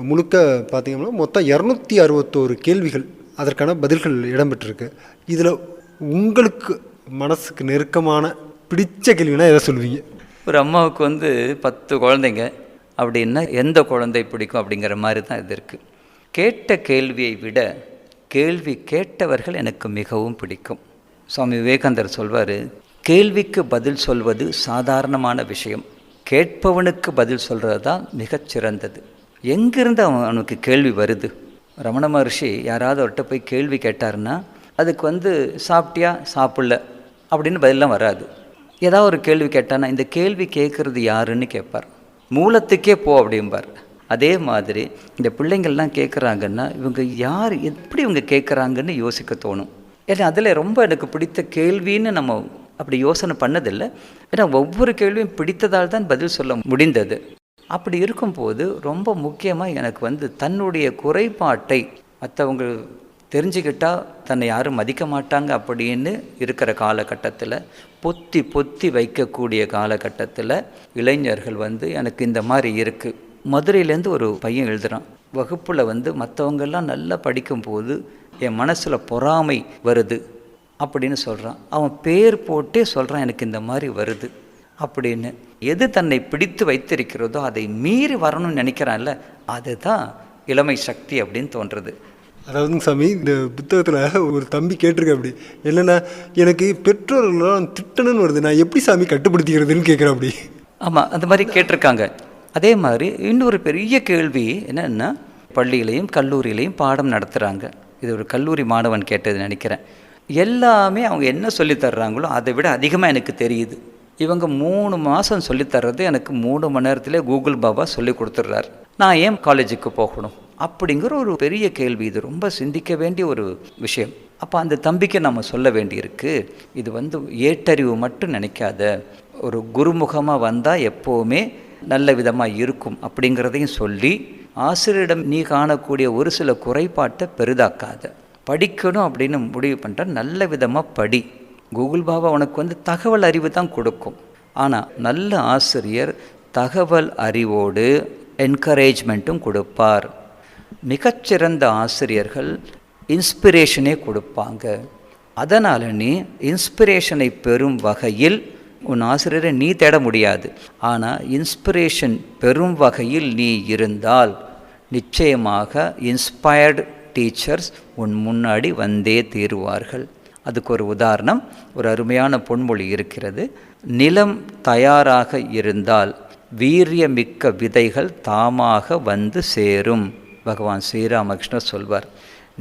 முழுக்க பார்த்தீங்கன்னா மொத்தம் 261 கேள்விகள், அதற்கான பதில்கள் இடம்பெற்றிருக்கு. இதில் உங்களுக்கு மனசுக்கு நெருக்கமான பிடிச்ச கேள்வினா எதை சொல்லுவீங்க? ஒரு அம்மாவுக்கு 10 குழந்தைங்க அப்படின்னா எந்த குழந்தை பிடிக்கும் அப்படிங்கிற மாதிரி தான் இது இருக்குது. கேட்ட கேள்வியை விட கேள்வி கேட்டவர்கள் எனக்கு மிகவும் பிடிக்கும். சுவாமி விவேகானந்தர் சொல்வார், கேள்விக்கு பதில் சொல்வது சாதாரணமான விஷயம், கேட்பவனுக்கு பதில் சொல்கிறது தான் மிகச்சிறந்தது. எங்கிருந்து அவனுக்கு கேள்வி வருது? ரமண மகர்ஷி யாராவது அவர்கிட்ட போய் கேள்வி கேட்டார்னா அதுக்கு சாப்பிட்டியா சாப்பிடல அப்படின்னு பதிலெலாம் வராது. ஏதாவது ஒரு கேள்வி கேட்டானா இந்த கேள்வி கேட்குறது யாருன்னு கேட்பார், மூலத்துக்கே போ அப்படிம்பார். அதே மாதிரி இந்த பிள்ளைங்கள்லாம் கேட்குறாங்கன்னா இவங்க யார், எப்படி இவங்க கேட்குறாங்கன்னு யோசிக்க தோணும். ஏன்னா அதில் ரொம்ப எனக்கு பிடித்த கேள்வின்னு நம்ம அப்படி யோசனை பண்ணதில்லை. ஏன்னா ஒவ்வொரு கேள்வியும் பிடித்ததால் தான் பதில் சொல்ல முடிந்தது. அப்படி இருக்கும்போது ரொம்ப முக்கியமாக எனக்கு தன்னுடைய குறைபாட்டை மற்றவங்க தெரிஞ்சுக்கிட்டால் தன்னை யாரும் மதிக்க மாட்டாங்க அப்படின்னு இருக்கிற காலகட்டத்தில், பொத்தி பொத்தி வைக்கக்கூடிய காலகட்டத்தில் இளைஞர்கள் எனக்கு இந்த மாதிரி இருக்குது. மதுரையிலேருந்து ஒரு பையன் எழுதுகிறான், வகுப்பில் மற்றவங்கெல்லாம் நல்லா படிக்கும்போது என் மனசில் பொறாமை வருது அப்படின்னு சொல்கிறான். அவன் பேர் போட்டே சொல்கிறான், எனக்கு இந்த மாதிரி வருது அப்படின்னு. எது தன்னை பிடித்து வைத்திருக்கிறதோ அதை மீறி வரணும்னு நினைக்கிறான்ல, அதுதான் இளமை சக்தி அப்படின்னு தோன்றுறது. அதாவதுங்க சாமி, இந்த புத்தகத்தில் ஒரு தம்பி கேட்டிருக்க அப்படி என்னென்னா, எனக்கு பெற்றோர்களெலாம் திட்டணும்னு வருது, நான் எப்படி சாமி கட்டுப்படுத்திக்கிறதுன்னு கேட்குறேன் அப்படி. ஆமாம், அந்த மாதிரி கேட்டிருக்காங்க. அதே மாதிரி இன்னொரு பெரிய கேள்வி என்னென்னா, பள்ளியிலையும் கல்லூரியிலையும் பாடம் நடத்துகிறாங்க. இது ஒரு கல்லூரி மாணவன் கேட்டது நினைக்கிறேன். எல்லாமே அவங்க என்ன சொல்லித்தர்றாங்களோ அதை விட அதிகமாக எனக்கு தெரியுது. இவங்க 3 மாதம் சொல்லித்தர்றது எனக்கு 3 மணி நேரத்திலே கூகுள் பாபா சொல்லி கொடுத்துட்றாரு. நான் ஏன் காலேஜுக்கு போகணும் அப்படிங்கிற ஒரு பெரிய கேள்வி. இது ரொம்ப சிந்திக்க வேண்டிய ஒரு விஷயம். அப்போ அந்த தம்பிக்கு நம்ம சொல்ல வேண்டியிருக்கு, இது ஏட்டறிவு மட்டும் நினைக்காத, ஒரு குருமுகமாக வந்தால் எப்போவுமே நல்ல விதமாக இருக்கும் அப்படிங்கிறதையும் சொல்லி, ஆசிரியரிடம் நீ காணக்கூடிய ஒரு சில குறைபாட்டை பெரிதாக்காத, படிக்கணும் அப்படின்னு முடிவு பண்ணுற நல்ல விதமாக படி. கூகுள் பாபா உனக்கு தகவல் அறிவு தான் கொடுக்கும். ஆனால் நல்ல ஆசிரியர் தகவல் அறிவோடு என்கரேஜ்மெண்ட்டும் கொடுப்பார். மிகச்சிறந்த ஆசிரியர்கள் இன்ஸ்பிரேஷனே கொடுப்பாங்க. அதனால் நீ இன்ஸ்பிரேஷனை பெறும் வகையில் உன் ஆசிரியரை நீ தேட முடியாது. ஆனால் இன்ஸ்பிரேஷன் பெறும் வகையில் நீ இருந்தால் நிச்சயமாக இன்ஸ்பயர்டு டீச்சர்ஸ் உன் முன்னாடி வந்தே தீருவார்கள். அதுக்கு ஒரு உதாரணம், ஒரு அருமையான பொன்மொழி இருக்கிறது. நிலம் தயாராக இருந்தால் வீரியமிக்க விதைகள் தாமாக வந்து சேரும். பகவான் ஸ்ரீராமகிருஷ்ணர் சொல்வார்.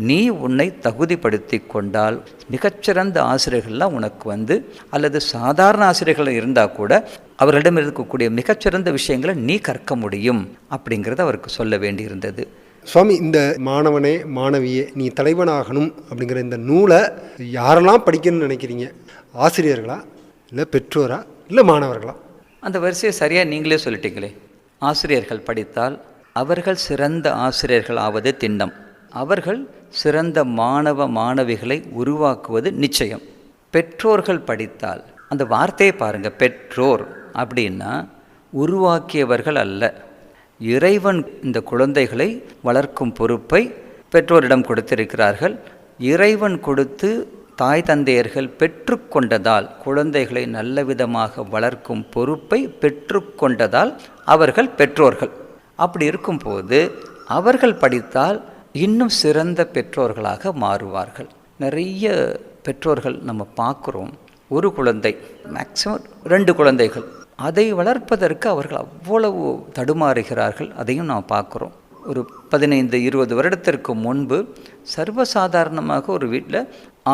நீ உன்னை தகுதிப்படுத்தி கொண்டால் மிகச்சிறந்த ஆசிரியர்கள்லாம் உனக்கு அல்லது சாதாரண ஆசிரியர்கள் இருந்தால் கூட அவர்களிடம் இருக்கக்கூடிய மிகச்சிறந்த விஷயங்களை நீ கற்க முடியும் அப்படிங்கிறத அவருக்கு சொல்ல வேண்டியிருந்தது. சுவாமி, இந்த மாணவனே மாணவியே நீ தலைவனாகணும் அப்படிங்கிற இந்த நூலை யாரெல்லாம் படிக்கணும்னு நினைக்கிறீங்க? ஆசிரியர்களா, இல்லை பெற்றோரா, இல்லை மாணவர்களா? அந்த வரிசையை சரியாக நீங்களே சொல்லிட்டீங்களே. ஆசிரியர்கள் படித்தால் அவர்கள் சிறந்த ஆசிரியர்கள் ஆவது திண்ணம். அவர்கள் சிறந்த மாணவ மாணவிகளை உருவாக்குவது நிச்சயம். பெற்றோர்கள் படித்தால், அந்த வார்த்தையை பாருங்கள், பெற்றோர் அப்படின்னா உருவாக்கியவர்கள் அல்ல. இறைவன் இந்த குழந்தைகளை வளர்க்கும் பொறுப்பை பெற்றோரிடம் கொடுத்திருக்கிறார்கள். இறைவன் கொடுத்து தாய் தந்தையர்கள் பெற்றுக்கொண்டதால், குழந்தைகளை நல்ல விதமாக வளர்க்கும் பொறுப்பை பெற்றுக்கொண்டதால் அவர்கள் பெற்றோர்கள். அப்படி இருக்கும்போது அவர்கள் படித்தால் இன்னும் சிறந்த பெற்றோர்களாக மாறுவார்கள். நிறைய பெற்றோர்கள் நம்ம பார்க்குறோம், ஒரு குழந்தை மேக்சிமம் 2 குழந்தைகள், அதை வளர்ப்பதற்கு அவர்கள் அவ்வளவு தடுமாறுகிறார்கள். அதையும் நாம் பார்க்குறோம். ஒரு 15-20 வருடத்திற்கு முன்பு சர்வசாதாரணமாக ஒரு வீட்டில்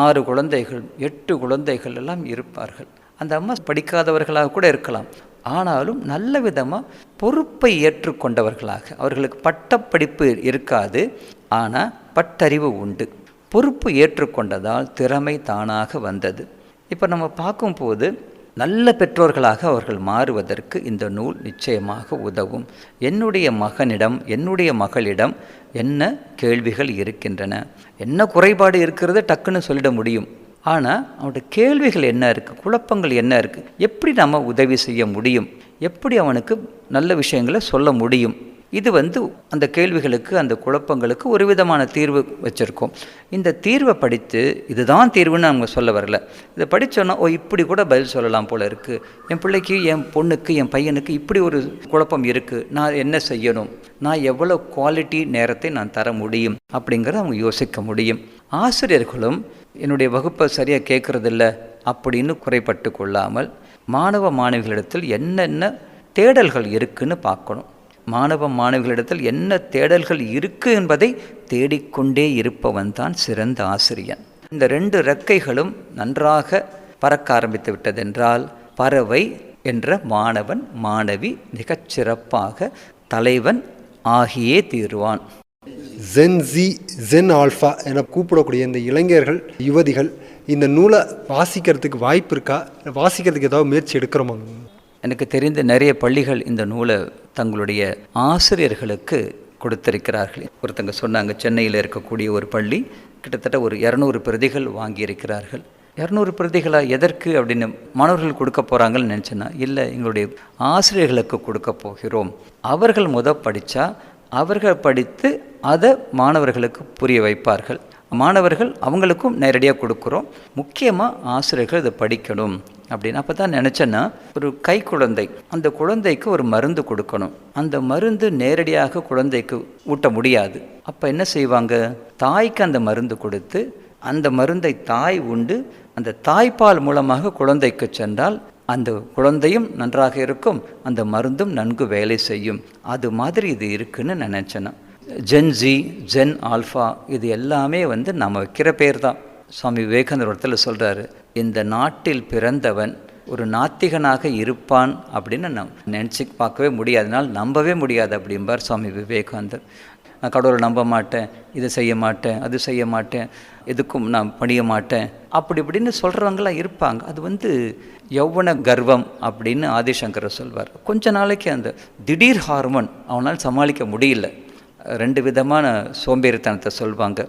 6 குழந்தைகள் 8 குழந்தைகள் எல்லாம் இருப்பார்கள். அந்த அம்மா படிக்காதவர்களாக கூட இருக்கலாம், ஆனாலும் நல்ல விதமாக பொறுப்பை ஏற்றுக்கொண்டவர்களாக. அவர்களுக்கு பட்டப்படிப்பு இருக்காது, ஆனால் பட்டறிவு உண்டு. பொறுப்பு ஏற்றுக்கொண்டதால் திறமை தானாக வந்தது. இப்போ நம்ம பார்க்கும்போது நல்ல பெற்றோர்களாக அவர்கள் மாறுவதற்கு இந்த நூல் நிச்சயமாக உதவும். என்னுடைய மகனிடம், என்னுடைய மகளிடம் என்ன கேள்விகள் இருக்கின்றன, என்ன குறைபாடு இருக்கிறது டக்குன்னு சொல்லிட முடியும். ஆனால் அவனுடைய கேள்விகள் என்ன இருக்குது, குழப்பங்கள் என்ன இருக்குது, எப்படி நம்ம உதவி செய்ய முடியும், எப்படி அவனுக்கு நல்ல விஷயங்களை சொல்ல முடியும். இது அந்த கேள்விகளுக்கு, அந்த குழப்பங்களுக்கு ஒரு விதமான தீர்வு வச்சுருக்கோம். இந்த தீர்வை படித்து இதுதான் தீர்வுன்னு அவங்க சொல்ல வரல. இதை படித்தோன்னா இப்படி கூட பதில் சொல்லலாம் போல் இருக்குது, என் பிள்ளைக்கு, என் பொண்ணுக்கு, என் பையனுக்கு இப்படி ஒரு குழப்பம் இருக்குது, நான் என்ன செய்யணும், நான் எவ்வளோ குவாலிட்டி நேரத்தை நான் தர முடியும் அப்படிங்கிறத அவங்க யோசிக்க முடியும். ஆசிரியர்களும் என்னுடைய வகுப்பை சரியாக கேட்குறதில்ல அப்படின்னு குறைப்பட்டு கொள்ளாமல் மாணவ மாணவிகளிடத்தில் என்னென்ன தேடல்கள் இருக்குன்னு பார்க்கணும். மாணவ மாணவிகளிடத்தில் என்ன தேடல்கள் இருக்குது என்பதை தேடிக்கொண்டே இருப்பவன் தான் சிறந்த ஆசிரியன். இந்த 2 இறக்கைகளும் நன்றாக பறக்க ஆரம்பித்து விட்டதென்றால் பறவை என்ற மாணவன் மாணவி மிகச்சிறப்பாக தலைவன் ஆகியே தீருவான். ஜென்ஸி, ஜென் ஆல்ஃபா என கூப்பிடக்கூடிய இந்த இளைஞர்கள், யுவதிகள் இந்த நூலை வாசிக்கிறதுக்கு வாய்ப்பு இருக்கா? வாசிக்கிறதுக்கு ஏதாவது முயற்சி எடுக்கிறோமா? எனக்கு தெரிந்த நிறைய பள்ளிகள் இந்த நூலை தங்களுடைய ஆசிரியர்களுக்கு கொடுத்திருக்கிறார்கள். ஒருத்தங்க சொன்னாங்க, சென்னையில் இருக்கக்கூடிய ஒரு பள்ளி கிட்டத்தட்ட ஒரு 200 பிரதிகள் வாங்கியிருக்கிறார்கள். 200 பிரதிகளா எதற்கு அப்படின்னு மாணவர்கள் கொடுக்க போகிறாங்கன்னு நினச்சேன்னா, இல்லை, எங்களுடைய ஆசிரியர்களுக்கு கொடுக்க போகிறோம். அவர்கள் படித்தா அவர்கள் படித்து அதை மாணவர்களுக்கு புரிய வைப்பார்கள். மாணவர்கள் அவங்களுக்கும் நேரடியாக கொடுக்குறோம். முக்கியமாக ஆசிரியர்கள் இதை படிக்கணும் அப்படின்னு. அப்போ தான் நினச்சேன்னா, ஒரு கை குழந்தை, அந்த குழந்தைக்கு ஒரு மருந்து கொடுக்கணும். அந்த மருந்து நேரடியாக குழந்தைக்கு ஊட்ட முடியாது. அப்போ என்ன செய்வாங்க, தாய்க்கு அந்த மருந்து கொடுத்து அந்த மருந்தை தாய் உண்டு அந்த தாய்ப்பால் மூலமாக குழந்தைக்கு சென்றால் அந்த குழந்தையும் நன்றாக இருக்கும், அந்த மருந்தும் நன்கு வேலை செய்யும். அது மாதிரி இது இருக்குன்னு நினச்சேன்னா. ஜென்ஜி, ஜென் ஆல்ஃபா, இது எல்லாமே நம்ம வைக்கிற பேர் தான். சுவாமி விவேகானந்தர் இடத்துல சொல்கிறாரு, இந்த நாட்டில் பிறந்தவன் ஒரு நாத்திகனாக இருப்பான் அப்படின்னு நான் நினச்சி பார்க்கவே முடியாதனால் நம்பவே முடியாது அப்படிம்பார் சுவாமி விவேகானந்தர். நான் கடவுளை நம்ப மாட்டேன், இதை செய்ய மாட்டேன், அது செய்ய மாட்டேன், எதுக்கும் நான் பணிய மாட்டேன் அப்படி இப்படின்னு சொல்கிறவங்களாம் இருப்பாங்க. அது யௌவன கர்வம் அப்படின்னு ஆதிசங்கர் சொல்வார். கொஞ்ச நாளைக்கு அந்த திடீர் ஹார்மோன் அவனால் சமாளிக்க முடியல. 2 விதமான சோம்பேறித்தனத்தை சொல்வாங்க.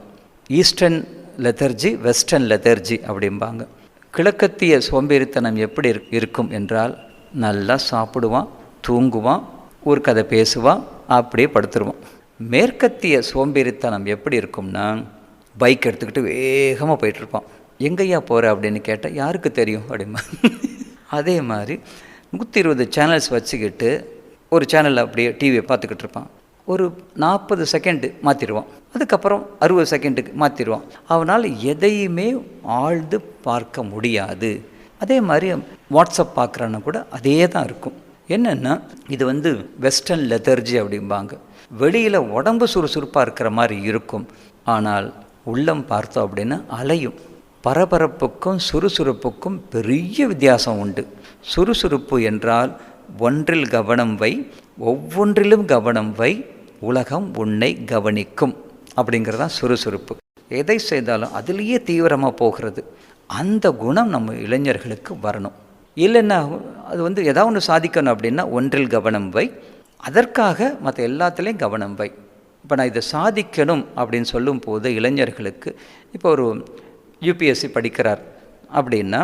ஈஸ்டர்ன் லெதர்ஜி, வெஸ்டர்ன் லெதர்ஜி அப்படிம்பாங்க. கிழக்கத்திய சோம்பேறித்தனம் எப்படி இருக்கும் என்றால், நல்லா சாப்பிடுவான், தூங்குவான், ஒரு கதை பேசுவான், அப்படியே படுத்துருவான். மேற்கத்திய சோம்பேறித்தனம் எப்படி இருக்கும்னா, பைக் எடுத்துக்கிட்டு வேகமாக போயிட்டுருப்பான். எங்கேயா போகிற அப்படின்னு கேட்டால் யாருக்கு தெரியும் அப்படிமா. அதே மாதிரி 120 சேனல்ஸ் வச்சுக்கிட்டு ஒரு சேனலில் அப்படியே டிவியை பார்த்துக்கிட்டு இருப்பான். ஒரு 40 செகண்டு மாற்றிடுவான், அதுக்கப்புறம் 60 செகண்டுக்கு மாற்றிடுவான். அவனால் எதையுமே ஆழ்ந்து பார்க்க முடியாது. அதே மாதிரி வாட்ஸ்அப் பார்க்குறான்னா கூட அதே தான் இருக்கும். என்னென்னா, இது வெஸ்டர்ன் லெதர்ஜி அப்படிம்பாங்க. வெளியில் உடம்பு சுறுசுறுப்பாக இருக்கிற மாதிரி இருக்கும், ஆனால் உள்ளம் பார்த்தோம் அப்படின்னா அலையும். பரபரப்புக்கும் சுறுசுறுப்புக்கும் பெரிய வித்தியாசம் உண்டு. சுறுசுறுப்பு என்றால் ஒன்றில் கவனம் வை, ஒவ்வொன்றிலும் கவனம் வை, உலகம் உன்னை கவனிக்கும் அப்படிங்கிறதான் சுறுசுறுப்பு. எதை செய்தாலும் அதிலேயே தீவிரமாக போகிறது. அந்த குணம் நம்ம இளைஞர்களுக்கு வரணும். இல்லைன்னா அது ஏதாவது ஒன்று சாதிக்கணும் அப்படின்னா ஒன்றில் கவனம் வை, அதற்காக மற்ற எல்லாத்துலேயும் கவனம் வை. இப்போ நான் இதை சாதிக்கணும் அப்படின்னு சொல்லும்போது இளைஞர்களுக்கு, இப்போ ஒரு யூபிஎஸ்சி படிக்கிறார் அப்படின்னா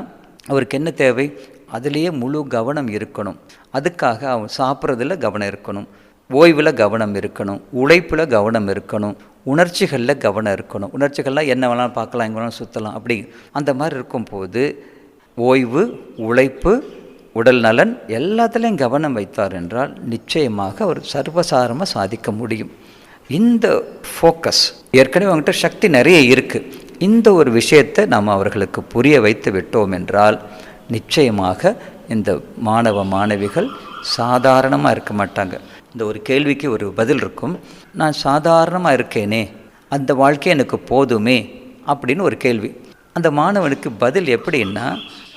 அவருக்கு என்ன தேவை, அதுலேயே முழு கவனம் இருக்கணும். அதுக்காக அவன் சாப்பிட்றதுல கவனம் இருக்கணும், ஓய்வில் கவனம் இருக்கணும், உழைப்பில் கவனம் இருக்கணும், உணர்ச்சிகளில் கவனம் இருக்கணும். உணர்ச்சிகள்லாம் என்ன வேணாலும் பார்க்கலாம், எங்கே வேணாலும் சுற்றலாம், அப்படி அந்த மாதிரி இருக்கும்போது ஓய்வு, உழைப்பு, உடல் நலன் எல்லாத்துலேயும் கவனம் வைத்தார் என்றால் நிச்சயமாக அவர் சர்வசாரமாக சாதிக்க முடியும். இந்த ஃபோக்கஸ், ஏற்கனவே அவங்ககிட்ட சக்தி நிறைய இருக்குது, இந்த ஒரு விஷயத்தை நாம் அவர்களுக்கு புரிய வைத்து விட்டோம் என்றால் நிச்சயமாக இந்த மாணவ மாணவிகள் சாதாரணமாக இருக்க மாட்டாங்க. இந்த ஒரு கேள்விக்கு ஒரு பதில் இருக்கும், நான் சாதாரணமாக இருக்கேனே, அந்த வாழ்க்கை எனக்கு போதுமே அப்படின்னு ஒரு கேள்வி. அந்த மாணவனுக்கு பதில் எப்படின்னா,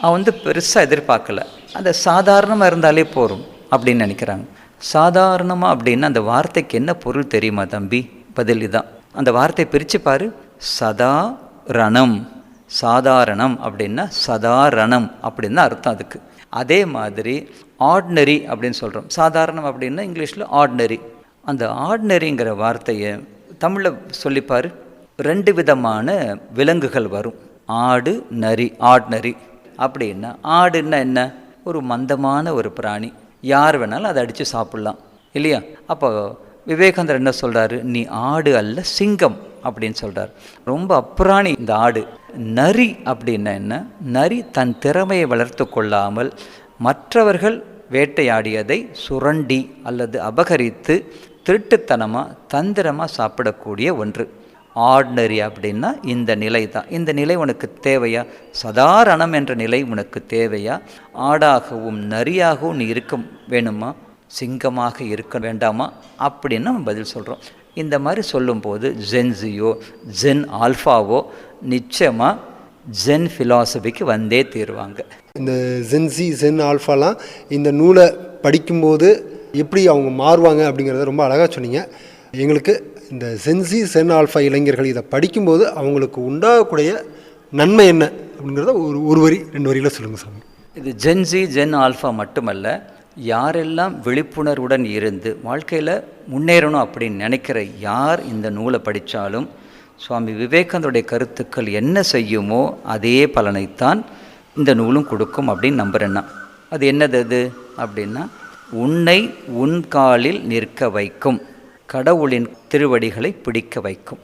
அவன் பெருசாக எதிர்பார்க்கல, அந்த சாதாரணமாக இருந்தாலே போதும் அப்படின்னு நினைக்கிறாங்க. சாதாரணமாக அப்படின்னா அந்த வார்த்தைக்கு என்ன பொருள் தெரியுமா தம்பி? பதில் இதுதான். அந்த வார்த்தையை பிரித்து பாரு, சதாரணம். சாதாரணம் அப்படின்னா சதாரணம் அப்படின்னு அர்த்தம் அதுக்கு. அதே மாதிரி ஆர்டினரி அப்படின்னு சொல்கிறோம். சாதாரணம் அப்படின்னா இங்கிலீஷில் ஆர்டினரி. அந்த ஆர்டினரிங்கிற வார்த்தையை தமிழில் சொல்லிப்பார். 2 விதமான விலங்குகள் வரும், ஆடு, நரி. ஆர்டினரி அப்படின்னா, ஆடுன்னா என்ன, ஒரு மந்தமான ஒரு பிராணி, யார் வேணாலும் அதை அடித்து சாப்பிட்லாம் இல்லையா? அப்போ விவேகானந்தர் என்ன சொல்கிறாரு, நீ ஆடு அல்ல, சிங்கம் அப்படின்னு சொல்கிறார். ரொம்ப அப்புறாணி இந்த ஆடு. நரி அப்படின்னா என்ன, நரி தன் திறமையை வளர்த்து கொள்ளாமல் மற்றவர்கள் வேட்டையாடியதை சுரண்டி அல்லது அபகரித்து திருட்டுத்தனமாக தந்திரமாக சாப்பிடக்கூடிய ஒன்று. ஆர்டினரி அப்படின்னா இந்த நிலை தான். இந்த நிலை உனக்கு தேவையா? சாதாரணம் என்ற நிலை உனக்கு தேவையா? ஆடாகவும் நரியாகவும் நீ இருக்க வேணுமா? சிங்கமாக இருக்க வேண்டாமா அப்படின்னு நம்ம பதில் சொல்கிறோம். இந்த மாதிரி சொல்லும்போது ஜென்ஸியோ ஜென் ஆல்ஃபாவோ நிச்சயமாக ஜென் ஃபிலாசபிக்கு வந்தே தீருவாங்க. இந்த ஜென்ஸி ஜென் ஆல்ஃபாலாம் இந்த நூலை படிக்கும்போது எப்படி அவங்க மாறுவாங்க அப்படிங்கிறத ரொம்ப அழகாக சொன்னீங்க. எங்களுக்கு இந்த ஜென்ஸி ஜென் ஆல்ஃபா இளைஞர்கள் இதை படிக்கும்போது அவங்களுக்கு உண்டாகக்கூடிய நன்மை என்ன அப்படிங்கிறத ஒரு வரி 2 வரியில் சொல்லுங்கள் சார். இது ஜென்ஸி ஜென் ஆல்ஃபா மட்டுமல்ல, யாரெல்லாம் விழிப்புணர்வுடன் இருந்து வாழ்க்கையில் முன்னேறணும் அப்படின்னு நினைக்கிற யார் இந்த நூலை படித்தாலும் சுவாமி விவேகானந்தருடைய கருத்துக்கள் என்ன செய்யுமோ அதே பலனைத்தான் இந்த நூலும் கொடுக்கும் அப்படின்னு நம்புகிறேன்னா. அது என்னது அது அப்படின்னா, உன்னை உன் காலில் நிற்க வைக்கும், கடவுளின் திருவடிகளை பிடிக்க வைக்கும்.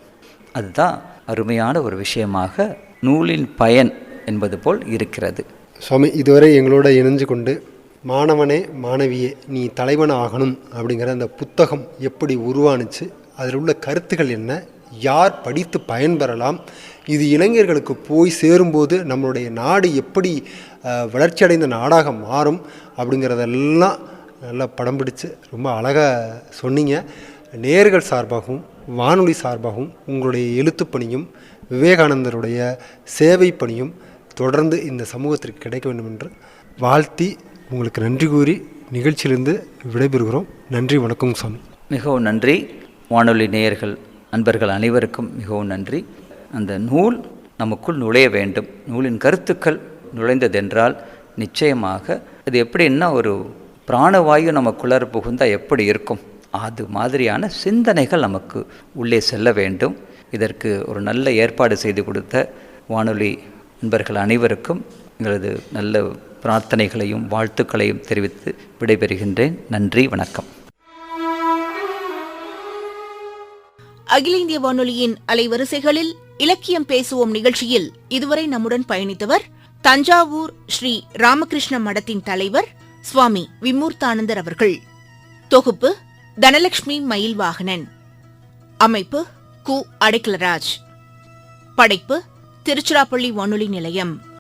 அதுதான் அருமையான ஒரு விஷயமாக நூலின் பயன் என்பது போல் இருக்கிறது. சுவாமி, இதுவரை எங்களோட இணைஞ்சு கொண்டு மாணவனே மாணவியே நீ தலைவன் ஆகணும் அப்படிங்கிற அந்த புத்தகம் எப்படி உருவானுச்சு, அதில் உள்ள கருத்துக்கள் என்ன, யார் படித்து பயன்பெறலாம், இது இளைஞர்களுக்கு போய் சேரும்போது நம்மளுடைய நாடு எப்படி வளர்ச்சியடைந்த நாடாக மாறும் அப்படிங்கிறதெல்லாம் நல்லா படம் பிடிச்சு ரொம்ப அழகாக சொன்னீங்க. நேயர்கள் சார்பாகவும் வானொலி சார்பாகவும் உங்களுடைய எழுத்துப் பணியும் விவேகானந்தருடைய சேவை பணியும் தொடர்ந்து இந்த சமூகத்திற்கு கிடைக்க வேண்டும் என்று வாழ்த்தி உங்களுக்கு நன்றி கூறி நிகழ்ச்சியிலிருந்து விடைபெறுகிறோம். நன்றி, வணக்கம் சுவாமி. மிகவும் நன்றி. வானொலி நேயர்கள் நண்பர்கள் அனைவருக்கும் மிகவும் நன்றி. அந்த நூல் நமக்குள் நுழைய வேண்டும். நூலின் கருத்துக்கள் நுழைந்ததென்றால் நிச்சயமாக அது எப்படின்னா ஒரு பிராணவாயு நமக்குள்ளார புகுந்தால் எப்படி இருக்கும், அது மாதிரியான சிந்தனைகள் நமக்கு உள்ளே செல்ல வேண்டும். இதற்கு ஒரு நல்ல ஏற்பாடு செய்து கொடுத்த வானொலி நண்பர்கள் அனைவருக்கும் எங்களது நல்ல பிரார்த்தனைகளையும் வாழ்த்துக்களையும் தெரிவித்து விடைபெறுகின்றேன். நன்றி, வணக்கம். அகில இந்திய வானொலியின் அலைவரிசைகளில் இலக்கியம் பேசுவோம் நிகழ்ச்சியில் இதுவரை நம்முடன் பயணித்தவர் தஞ்சாவூர் ஸ்ரீ ராமகிருஷ்ண மடத்தின் தலைவர் சுவாமி விமூர்த்தானந்தர் அவர்கள். தொகுப்பு தனலட்சுமி மயில்வாகனன். அமைப்பு கு. அடைக்கலராஜ். படைப்பு திருச்சிராப்பள்ளி வானொலி நிலையம்.